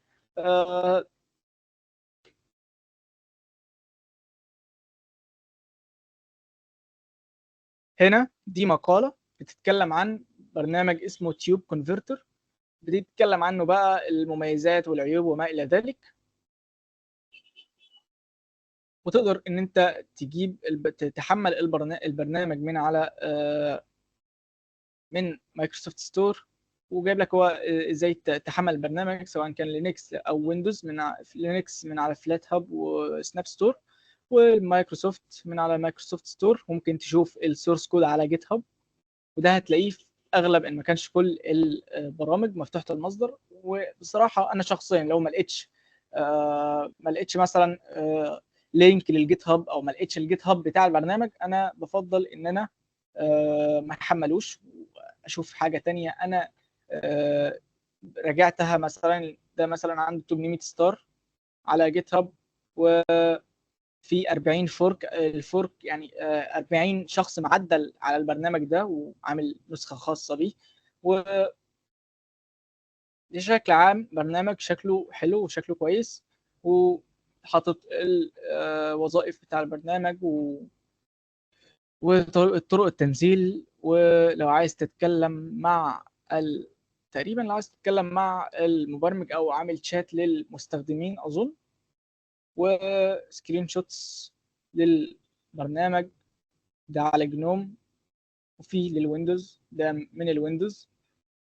هنا دي مقاله بتتكلم عن برنامج اسمه تيوب كونفرتر، بتتكلم عنه بقى المميزات والعيوب وما الى ذلك. وتقدر ان انت تجيب تحمل البرنامج من على من مايكروسوفت ستور، وجايب لك هو ازاي تحمل البرنامج سواء كان لينكس او ويندوز من لينكس من على فلات هاب وسناب ستور، والمايكروسوفت من على مايكروسوفت ستور. ممكن تشوف السورس كود على جيت هاب، وده هتلاقيه في اغلب ان ما كانش كل البرامج مفتوحه المصدر. وبصراحه انا شخصيا لو ما لقيتش مثلا لينك للجيت هاب، او ما لقيتش الجيت هاب بتاع البرنامج، انا بفضل ان انا ما احملوش، اشوف حاجه تانية انا راجعتها. مثلا ده مثلا عنده 800 ستار على جيت هاب، وفي 40 فورك. الفورك يعني 40 شخص معدل على البرنامج ده وعامل نسخه خاصه بيه. بشكل عام برنامج شكله حلو وشكله كويس، وحاطط الوظائف بتاع البرنامج وطرق التنزيل. ولو عايز تتكلم مع تقريبا لو عايز تتكلم مع المبرمج او عامل شات للمستخدمين اظن، وسكرين شوتس للبرنامج ده على جنوم، وفي للويندوز ده من الويندوز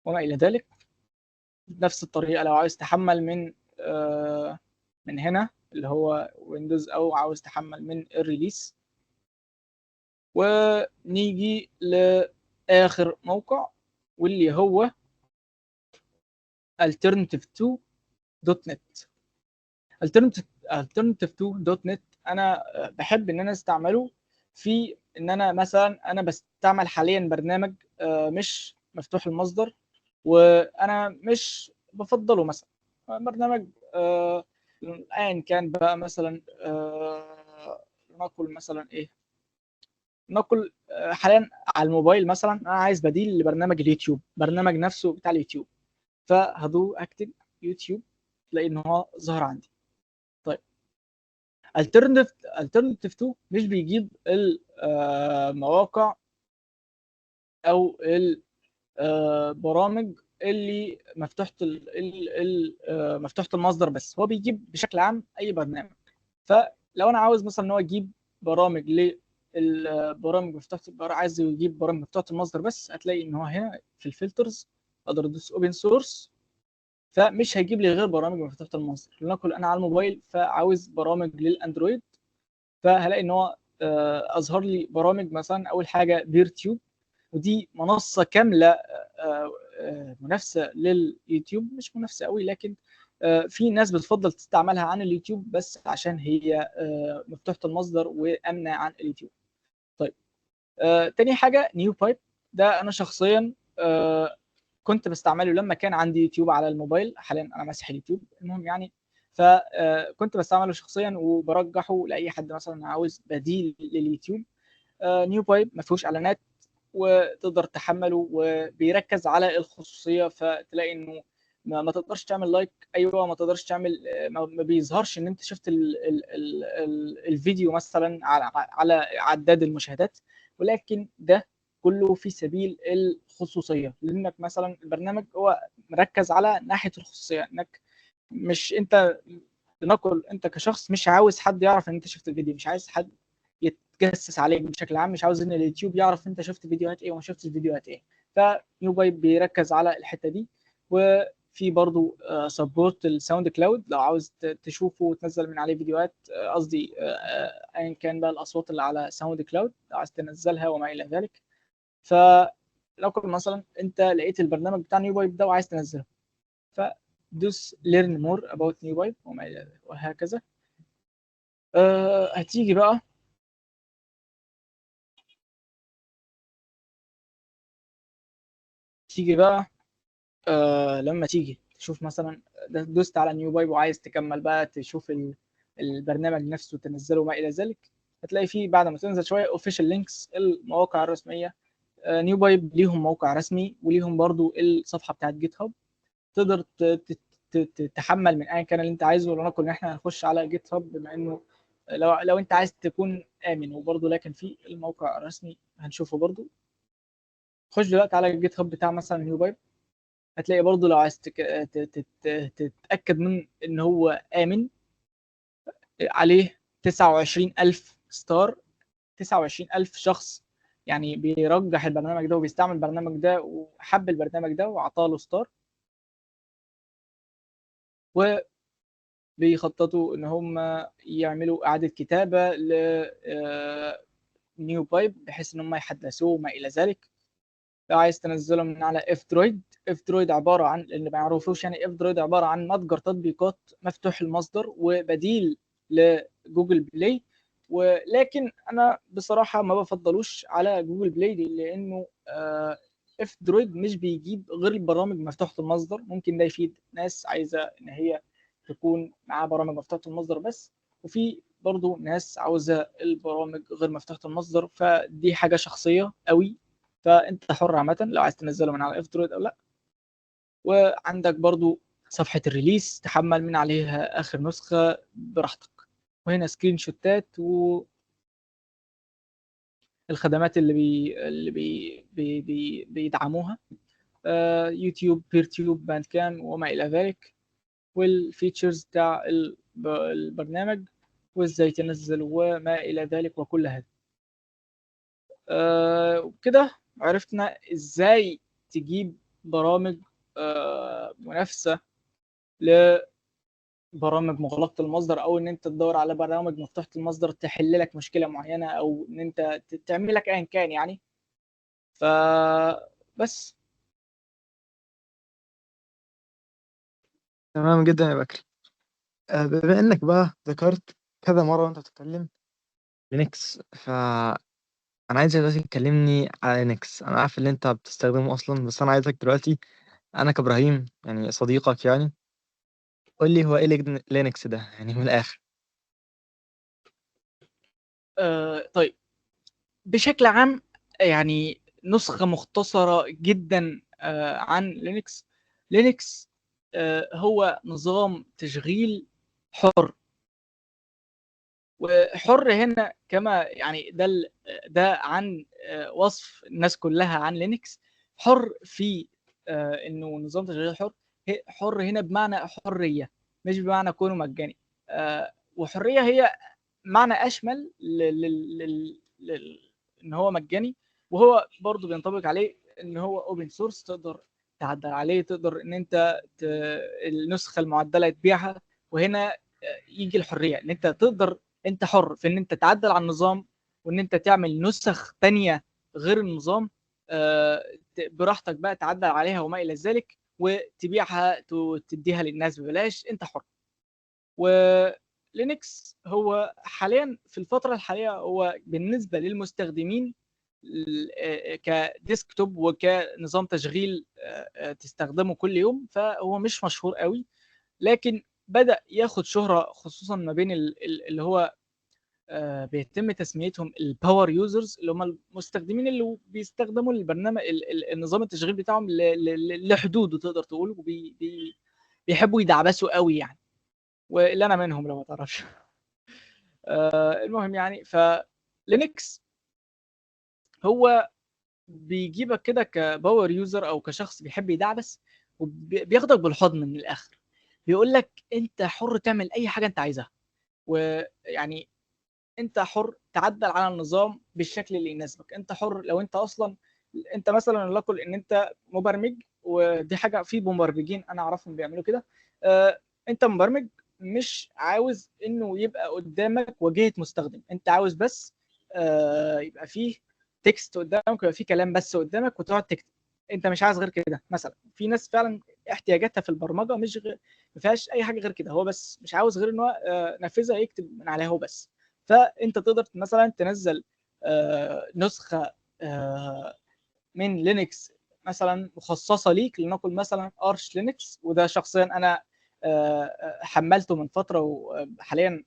وما الى ذلك. بنفس الطريقه لو عايز تحمل من هنا اللي هو ويندوز، او عاوز تحمل من الريليس. ونيجي لاخر موقع واللي هو alternative2.net. alternative2.net انا بحب ان انا استعمله في ان انا مثلا انا بستعمل حاليا برنامج مش مفتوح المصدر، وانا مش بفضله. مثلا برنامج ايا كان بقى، مثلا نقول مثلا ايه، نقول حاليا على الموبايل مثلا انا عايز بديل لبرنامج اليوتيوب، برنامج نفسه بتاع اليوتيوب. فهدو اكتب يوتيوب تلاقي ان هو ظهر عندي. طيب alternative 2 مش بيجيب المواقع او البرامج اللي مفتوحه المصدر بس، هو بيجيب بشكل عام اي برنامج. فلو انا عاوز مثلا ان هو يجيب برامج البرامج مفتوحه، عايز يجيب برامج مفتوحه المصدر بس، هتلاقي ان هو هنا في الفلترز اقدر ادوس اوبن سورس، فمش هيجيب لي غير برامج مفتوحه المصدر. لنقل انا على الموبايل فعاوز برامج للاندرويد، فهلاقي ان هو اظهر لي برامج مثلا اول حاجه بيرتيوب، ودي منصه كامله منافسه لليوتيوب، مش منافسه قوي لكن في ناس بتفضل تستعملها عن اليوتيوب بس عشان هي مفتوحه المصدر وامنه عن اليوتيوب. طيب تاني حاجه نيو بايب، ده انا شخصيا كنت بستعمله لما كان عندي يوتيوب على الموبايل. حاليا انا ماسح اليوتيوب المهم يعني. فكنت بستعمله شخصيا وبرجحه لاي حد مثلا عاوز بديل لليوتيوب. نيو بايب ما فيهوش اعلانات، وتقدر تحمله وبيركز على الخصوصيه، فتلاقي انه ما تقدرش تعمل لايك، ايوه ما تقدرش تعمل، ما بيظهرش ان انت شفت الفيديو مثلا على عداد المشاهدات، ولكن ده كله في سبيل الخصوصيه، لانك مثلا البرنامج هو مركز على ناحيه الخصوصيه، انك مش انت لنقل انت كشخص مش عاوز حد يعرف ان انت شفت الفيديو، مش عايز حد يتجسس عليك بشكل عام، مش عاوز ان اليوتيوب يعرف انت شفت فيديوهات ايه وما شفتش فيديوهات ايه. فنيو بايب بيركز على الحته دي. وفي برضو سبورت الساوند كلاود لو عاوز تشوفه وتنزل من عليه فيديوهات، قصدي ايا كان بقى الاصوات اللي على ساوند كلاود لو عايز تنزلها وما الى ذلك. فلو كنت مثلا انت لقيت البرنامج بتاع نيو بايب ده وعايز تنزله، فدوس learn more about new pipe وهكذا. هتيجي بقى لما تيجي تشوف مثلا دوست على نيو بايب وعايز تكمل بقى تشوف البرنامج نفسه تنزله وما الى ذلك، هتلاقي فيه بعد ما تنزل شويه اوفيشال لينكس المواقع الرسميه. نيو بايب ليهم موقع رسمي وليهم برضو الصفحه بتاعت جيت هاب، تقدر تحمل من ايا كان اللي انت عايزه. ولنقل ان احنا هنخش على جيت هاب بما انه لو انت عايز تكون امن وبرضه، لكن في الموقع الرسمي هنشوفه برضه. خش دلوقتي على الجيت هاب بتاع مثلا نيو بايب، هتلاقي برضه لو عايز تتاكد من ان هو امن عليه 29,000 ستار، 29,000 شخص يعني بيرجح البرنامج ده وبيستعمل البرنامج ده وحب البرنامج ده وعطاله ستار، وبيخططوا ان هم يعملوا اعاده كتابه ل نيو بايب بحيث ان هم يحدثوه وما الى ذلك. لو عايز تنزله من على اف درويد، اف درويد عباره عن اللي ما يعرفوش يعني اف درويد عباره عن متجر تطبيقات مفتوح المصدر وبديل لجوجل بلاي. ولكن انا بصراحه ما بفضلوش على جوجل بلاي دي، لانه اف درويد مش بيجيب غير البرامج مفتوحه المصدر. ممكن ده يفيد ناس عايزه ان هي تكون معاها برامج مفتوحه المصدر بس، وفي برضو ناس عاوزه البرامج غير مفتوحه المصدر، فدي حاجه شخصيه قوي. فانت حر عامه لو عايز تنزله من على اف درويد او لا. وعندك برضو صفحه الريليس تحمل من عليها اخر نسخه براحتك. وهنا سكرين شوتات والخدمات اللي بيدعموها، يوتيوب، بيرتيوب، باند كام وما الى ذلك، والفيتشرز بتاع البرنامج وازاي تنزل وما الى ذلك وكل هذا. وكده عرفنا ازاي تجيب برامج منافسه لبرامج مغلقه المصدر، او ان انت تدور على برامج مفتوحه المصدر تحل لك مشكله معينه، او ان انت تعمل لك ايا كان يعني. فبس. تمام جدا يا بكر. بما انك بقى ذكرت كذا مره وانت بتتكلم لينكس، فانا عايزك دلوقتي تكلمني على لينكس. انا عارف اللي انت بتستخدمه اصلا، بس انا عايزك دلوقتي، انا كابراهيم يعني صديقك يعني، قول لي هو ايه لينكس ده يعني من الاخر. طيب، بشكل عام يعني نسخة مختصرة جدا عن لينكس. لينكس هو نظام تشغيل حر. وحر هنا كما يعني ده عن وصف الناس كلها عن لينكس. حر في انه نظام تشغيل حر. حر هنا بمعنى حرية، مش بمعنى كونه مجاني. وحرية هي معنى اشمل ان هو مجاني، وهو برضو بينطبق عليه ان هو اوبن سورس، تقدر تعدل عليه، تقدر ان انت النسخه المعدله تبيعها. وهنا يجي الحريه ان انت تقدر، انت حر في ان انت تعدل على النظام وان انت تعمل نسخ تانية غير النظام براحتك بقى، تعدل عليها وما الى ذلك وتبيعها تديها للناس ببلاش، انت حر. ولينكس هو حاليا في الفتره الحاليه هو بالنسبه للمستخدمين كديسكتوب وكنظام تشغيل تستخدمه كل يوم، فهو مش مشهور قوي. لكن بدأ ياخد شهرة خصوصا ما بين اللي هو بيتم تسميتهم الباور يوزرز، اللي هم المستخدمين اللي بيستخدموا البرنامج النظام التشغيل بتاعهم لحدوده تقدر تقول، وبيحبوا يدعبسوا قوي يعني، واللي انا منهم لو ما تعرفش. المهم يعني فلينكس هو بيجيبك كده كباور يوزر او كشخص بيحب يدعبس، وبياخدك بالحضن من الاخر. بيقول لك انت حر تعمل اي حاجه انت عايزها، ويعني انت حر تعدل على النظام بالشكل اللي يناسبك. انت حر لو انت اصلا انت مثلا نقول ان انت مبرمج، ودي حاجه في مبرمجين انا اعرفهم بيعملوا كده. انت مبرمج مش عاوز انه يبقى قدامك واجهه مستخدم، انت عاوز بس يبقى فيه تكست قدامك، يبقى فيه كلام بس قدامك وتقعد تكتب. انت مش عايز غير كده. مثلا في ناس فعلا احتياجاتها في البرمجه مش ما فيهاش اي حاجه غير كده، هو بس مش عاوز غير ان هو نافذه يكتب من عليها هو بس. فانت تقدر مثلا تنزل نسخه من لينكس مثلا مخصصه ليك، لنقل مثلا ارش لينكس، وده شخصيا انا حملته من فتره وحاليا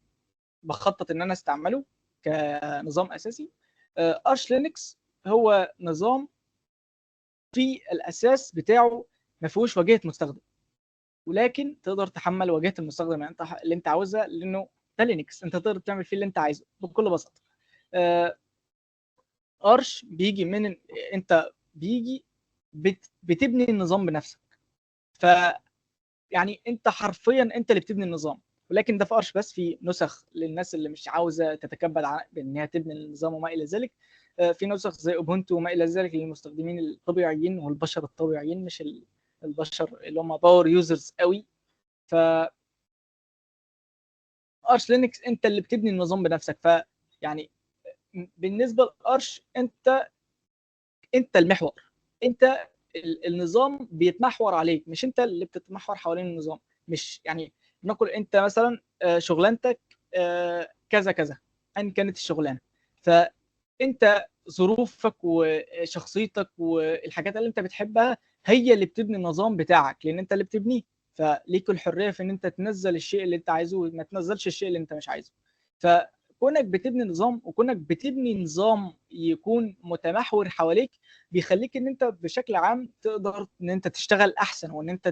بخطط ان انا استعمله كنظام اساسي. ارش لينكس هو نظام في الاساس بتاعه ما فيهوش واجهه مستخدم، ولكن تقدر تحمل واجهه المستخدم اللي انت عاوزها، لانه ده لينكس انت تقدر تعمل فيه اللي انت عايزه بكل بساطه. ارش بيجي من انت بيجي بتبني النظام بنفسك، ف يعني انت حرفيا انت اللي بتبني النظام. ولكن ده في ارش بس، في نسخ للناس اللي مش عاوزه تتكبد بان هي تبني النظام وما الى ذلك. في نسخ زي اوبونتو وما الى ذلك للمستخدمين الطبيعيين والبشر الطبيعيين، مش البشر اللي هم باور يوزرز قوي. ف ارش لينكس انت اللي بتبني النظام بنفسك. يعني بالنسبه لارش انت المحور، انت النظام بيتمحور عليك، مش انت اللي بتتمحور حوالين النظام. مش يعني نقول انت مثلا شغلانتك كذا كذا ان كانت الشغلانه، فانت ظروفك وشخصيتك والحاجات اللي انت بتحبها هي اللي بتبني النظام بتاعك، لان انت اللي بتبنيه. فليك الحريه في ان انت تنزل الشيء اللي انت عايزه وما تنزلش الشيء اللي انت مش عايزه. فكونك بتبني نظام، وكونك بتبني نظام يكون متمحور حواليك، بيخليك ان انت بشكل عام تقدر ان انت تشتغل احسن، وان انت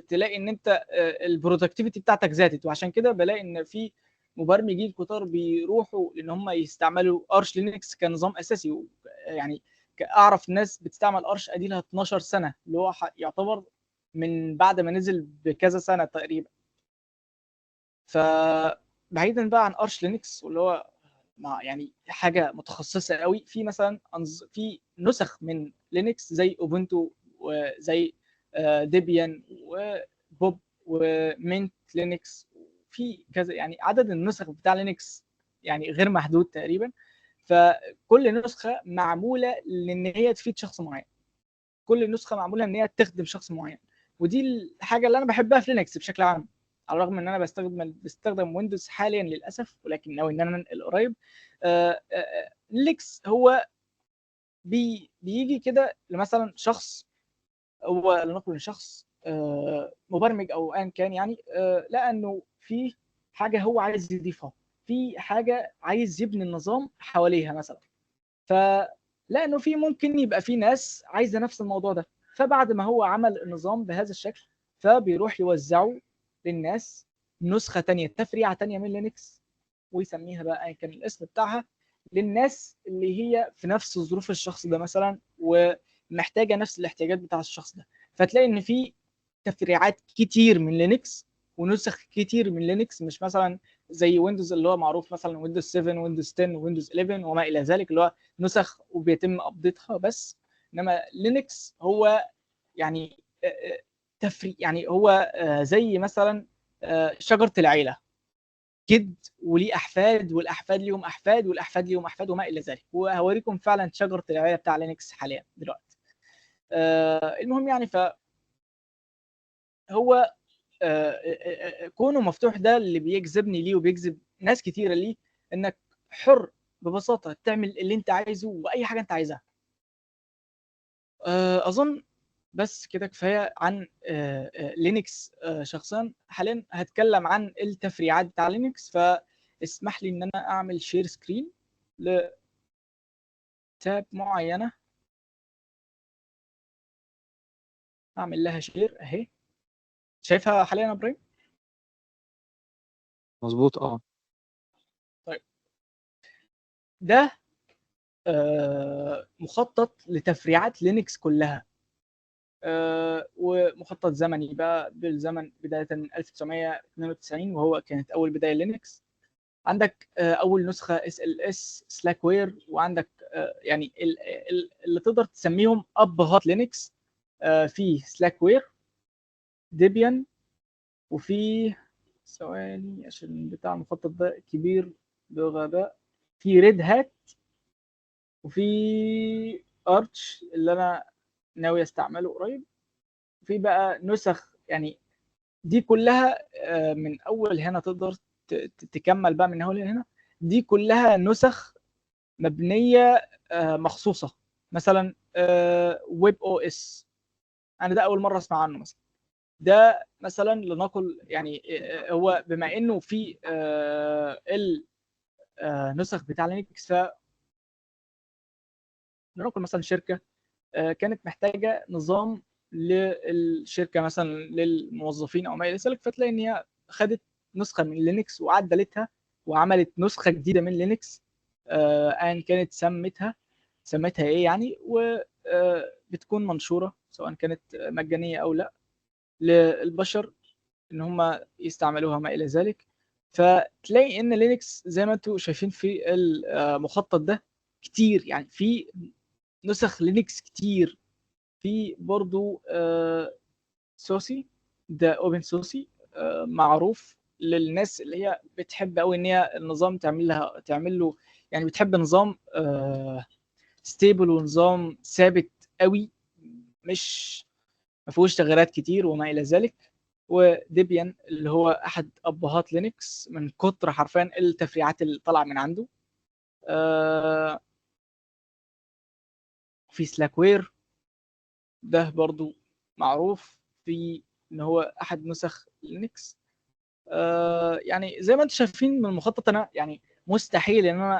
تلاقي ان انت البرودكتيفيتي بتاعتك زادت. وعشان كده بلاقي ان في مبرمجين كتار بيروحوا ان هم يستعملوا ارش لينكس كنظام اساسي. يعني اعرف ناس بتستعمل ارش اديلها 12 سنه، اللي هو يعتبر من بعد ما نزل بكذا سنه تقريبا. فبعيدا بقى عن ارش لينكس واللي هو يعني حاجه متخصصه قوي، في مثلا في نسخ من لينكس زي اوبونتو وزي ديبيان وبوب ومينت لينكس، في كذا يعني عدد النسخ بتاع لينكس يعني غير محدود تقريبا. فكل نسخه معموله لان هي تفيد شخص معين، كل نسخه معموله ان هي تخدم شخص معين. ودي الحاجه اللي انا بحبها في لينكس بشكل عام، على الرغم ان انا بستخدم ويندوز حاليا للاسف، ولكن ناوي ان انا انقل قريب. لينكس هو بيجي كده مثلا شخص، هو لنقل شخص مبرمج او ايا كان، يعني لقى انه في حاجه هو عايز يضيفها، في حاجه عايز يبني النظام حواليها مثلا. فلقى انه في ممكن يبقى في ناس عايزه نفس الموضوع ده، فبعد ما هو عمل النظام بهذا الشكل فبيروح يوزعه للناس نسخه تانية، تفريعه تانية من لينكس، ويسميها بقى ايا كان الاسم بتاعها، للناس اللي هي في نفس ظروف الشخص ده مثلا ومحتاجه نفس الاحتياجات بتاع الشخص ده. فتلاقي ان في تفريعات كتير من لينكس ونسخ كتير من لينكس، مش مثلا زي ويندوز اللي هو معروف مثلا ويندوز 7 ويندوز 10 ويندوز 11 وما الى ذلك، اللي هو نسخ وبيتم ابديتها بس. انما لينكس هو يعني تفريع، يعني هو زي مثلا شجره العيله، جد وليه احفاد والاحفاد ليهم احفاد والاحفاد ليهم احفاد وما الى ذلك. وهوريكم فعلا شجره العيله بتاع لينكس حاليا دلوقتي. المهم يعني فهو كونه مفتوح ده اللي بيجذبني ليه وبيجذب ناس كتيره ليه، انك حر ببساطه تعمل اللي انت عايزه واي حاجه انت عايزها. اظن بس كده كفايه عن لينكس. شخصيا حاليا هتكلم عن التفريعات بتاع لينكس، فاسمح لي ان انا اعمل شير سكرين لتاب معينه، اعمل لها شير اهي. شايفها حاليا يا ابراهيم؟ مظبوط اه. طيب ده مخطط لتفريعات لينكس كلها، ومخطط زمني بقى بالزمن بدايه من 1992 وهو كانت اول بدايه لينكس. عندك اول نسخه اس ال اس سلاك وير، وعندك يعني اللي تقدر تسميهم ابهات لينكس، في سلاك وير، ديبيان، وفي ثواني عشان بتاع المخطط ده كبير بغباء، في ريد هات، وفي ارتش اللي انا ناوي استعمله قريب. في بقى نسخ يعني دي كلها من اول هنا تقدر تكمل بقى من اول هنا. دي كلها نسخ مبنيه مخصوصه، مثلا ويب او اس، انا ده اول مره اسمع عنه مثلا. ده مثلا لنقل يعني هو بما انه في النسخ بتاع لينكس، لنقل مثلا شركه كانت محتاجه نظام للشركه مثلا للموظفين او ما الى ذلك، فتلاقي ان هي خدت نسخه من لينكس وعدلتها وعملت نسخه جديده من لينكس ان كانت سمتها ايه يعني، وبتكون منشوره سواء كانت مجانيه او لا للبشر ان هم يستعملوها ما الى ذلك. فتلاقي ان لينكس زي ما انتم شايفين في المخطط ده كتير، يعني في نسخ لينكس كتير. في برضو سوسي، ده اوبن سوسي معروف للناس اللي هي بتحب قوي ان هي النظام تعمل له، يعني بتحب نظام ستيبل ونظام ثابت قوي، مش ما فيهوش تغييرات كتير وما الى ذلك. وديبيان اللي هو احد ابهات لينكس من كتر حرفيا التفريعات اللي طالعه من عنده. في سلاكوير، ده برضو معروف في ان هو احد نسخ لينكس. يعني زي ما انتم شايفين من المخطط، انا يعني مستحيل ان انا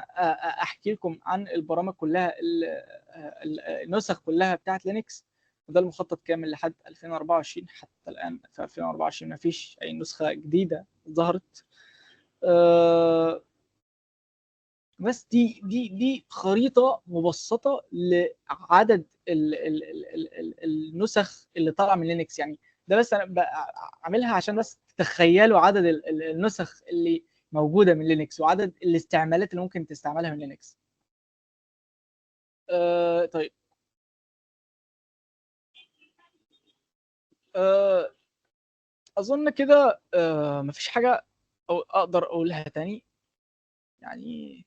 احكي لكم عن البرامج كلها النسخ كلها بتاعت لينكس. وده المخطط كامل لحد 2024، حتى الان في 2024 ما فيش اي نسخه جديده ظهرت. بس دي خريطه مبسطه لعدد النسخ اللي طالعه من لينكس يعني. ده بس انا عاملها عشان بس تتخيلوا عدد النسخ اللي موجوده من لينكس وعدد الاستعمالات اللي ممكن تستعملها من لينكس. طيب اظن كده مفيش حاجه اقدر اقولها تاني يعني.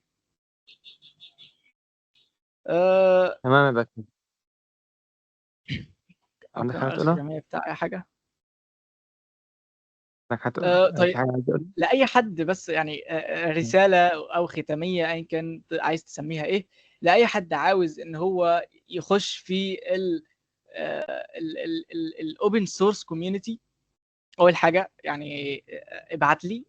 تمام يا بكر، عندك القناه حاجة تقولها؟ الختاميه بتاع اي حاجه. عندك حاجة تقولها؟ في طيب حاجة عايز تقولها؟ لاي حد بس يعني رساله او ختاميه ايا كان عايز تسميها ايه، لاي حد عاوز ان هو يخش في الاوبن سورس كوميونتي. اول حاجه يعني ابعت لي،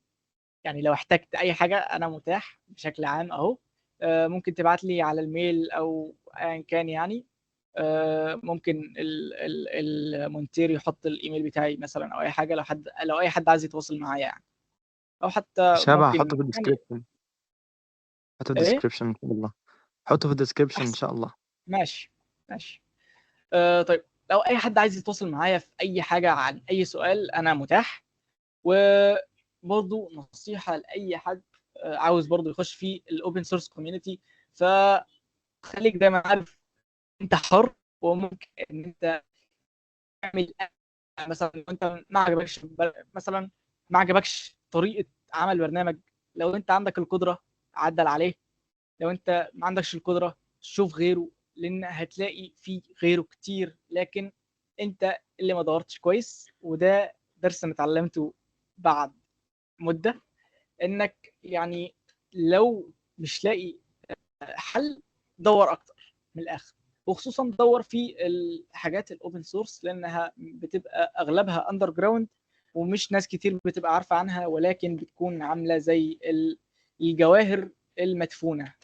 يعني لو احتجت اي حاجه انا متاح بشكل عام اهو. ممكن تبعت لي على الميل او ايا كان يعني. ممكن المونتير يحط الايميل بتاعي مثلا او اي حاجه، لو اي حد عايز يتواصل معايا يعني، او حتى شبه هحطه ممكن في يعني الديسكريبشن. حطه في ايه. الديسكريبشن ان شاء الله. حطه في الديسكريبشن ان احسن، شاء الله. ماشي ماشي. طيب لو اي حد عايز يتواصل معايا في اي حاجه عن اي سؤال انا متاح. وبرضو نصيحه لاي حد عاوز برضو يخش في الاوبن سورس كوميونتي، فخليك دايما عارف انت حر، وممكن ان انت تعمل مثلا لو انت ما عجبكش مثلا ما عجبكش طريقه عمل برنامج، لو انت عندك القدره عدل عليه، لو انت ما عندكش القدره شوف غيره، لان هتلاقي في غيره كتير، لكن انت اللي ما دورتش كويس. وده درس انا اتعلمته بعد مده، انك يعني لو مش لاقي حل دور اكتر من الاخر، وخصوصا دور في الحاجات الاوبن سورس لانها بتبقى اغلبها اندر جراوند ومش ناس كتير بتبقى عارفه عنها، ولكن بتكون عامله زي الجواهر المدفونه.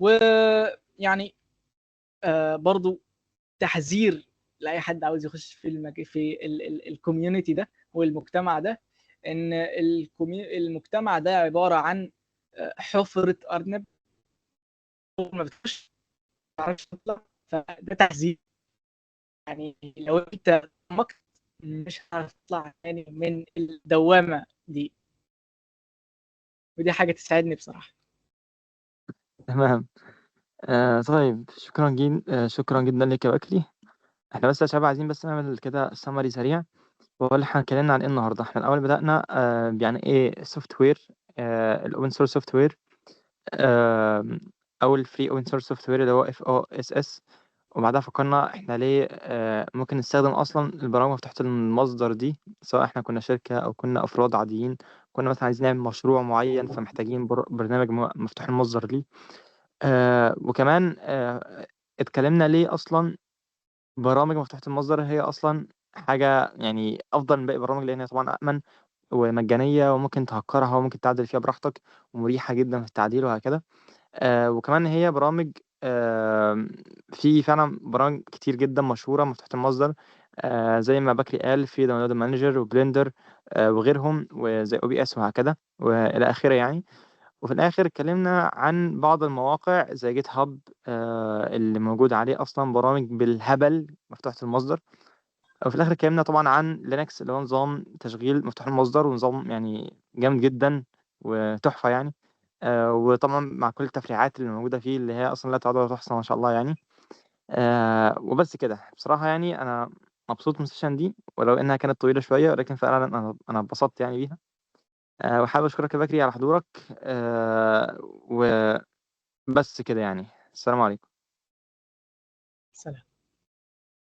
ويعني برضو تحذير لاي حد عاوز يخش في الكوميونتي ده والمجتمع ده، ان المجتمع ده عباره عن حفره ارنب، ما بتخش ما تعرفش تطلع. فده تحذير، يعني لو انت مكت مش هتعرف تطلع تاني من الدوامه دي، ودي حاجه تسعدني بصراحه. تمام. طيب شكرا جدا لك يا بكري. احنا بس يا شباب عايزين بس نعمل كده سمري سريع، وهو اللي احنا اتكلمنا عن ايه النهارده. احنا الاول بدأنا يعني ايه سوفت وير، الاوبن سورس سوفت وير، او الفري اوبن سورس سوفت وير اللي هو FOSS. وبعدها فكرنا احنا ليه ممكن نستخدم اصلا البرامج مفتوحة المصدر دي، سواء احنا كنا شركة او كنا افراد عاديين، كنا مثلا عايزين نعمل مشروع معين فمحتاجين برنامج مفتوح المصدر ليه. وكمان اتكلمنا ليه اصلا برامج مفتوحة المصدر هي اصلا حاجة يعني افضل من باقي البرامج، لان هي طبعا امن ومجانية وممكن تهكرها وممكن تعدل فيها براحتك، ومريحة جدا في التعديل وهكذا. وكمان هي برامج في فعلا برامج كتير جدا مشهورة مفتوحة المصدر، زي ما بكري قال في داونلود مانجر وبلندر وغيرهم، وزي OBS وهكذا وإلى آخره يعني. وفي الآخر اتكلمنا عن بعض المواقع زي جيت هاب اللي موجود عليه أصلا برامج بالهبل مفتوحة المصدر. وفي الآخر اتكلمنا طبعا عن لينكس اللي هو نظام تشغيل مفتوح المصدر، ونظام يعني جامد جدا وتحفة يعني. وطبعا مع كل التفريعات اللي موجودة فيه اللي هي أصلا لا تعد ولا تحصى ما شاء الله يعني. وبس كده بصراحة يعني أنا مبسوط من السيشن دي، ولو إنها كانت طويلة شوية ولكن فعلا أنا اتبسطت يعني بيها. وحابب أشكرك يا بكري على حضورك. وبس كده يعني. السلام عليكم. سلام.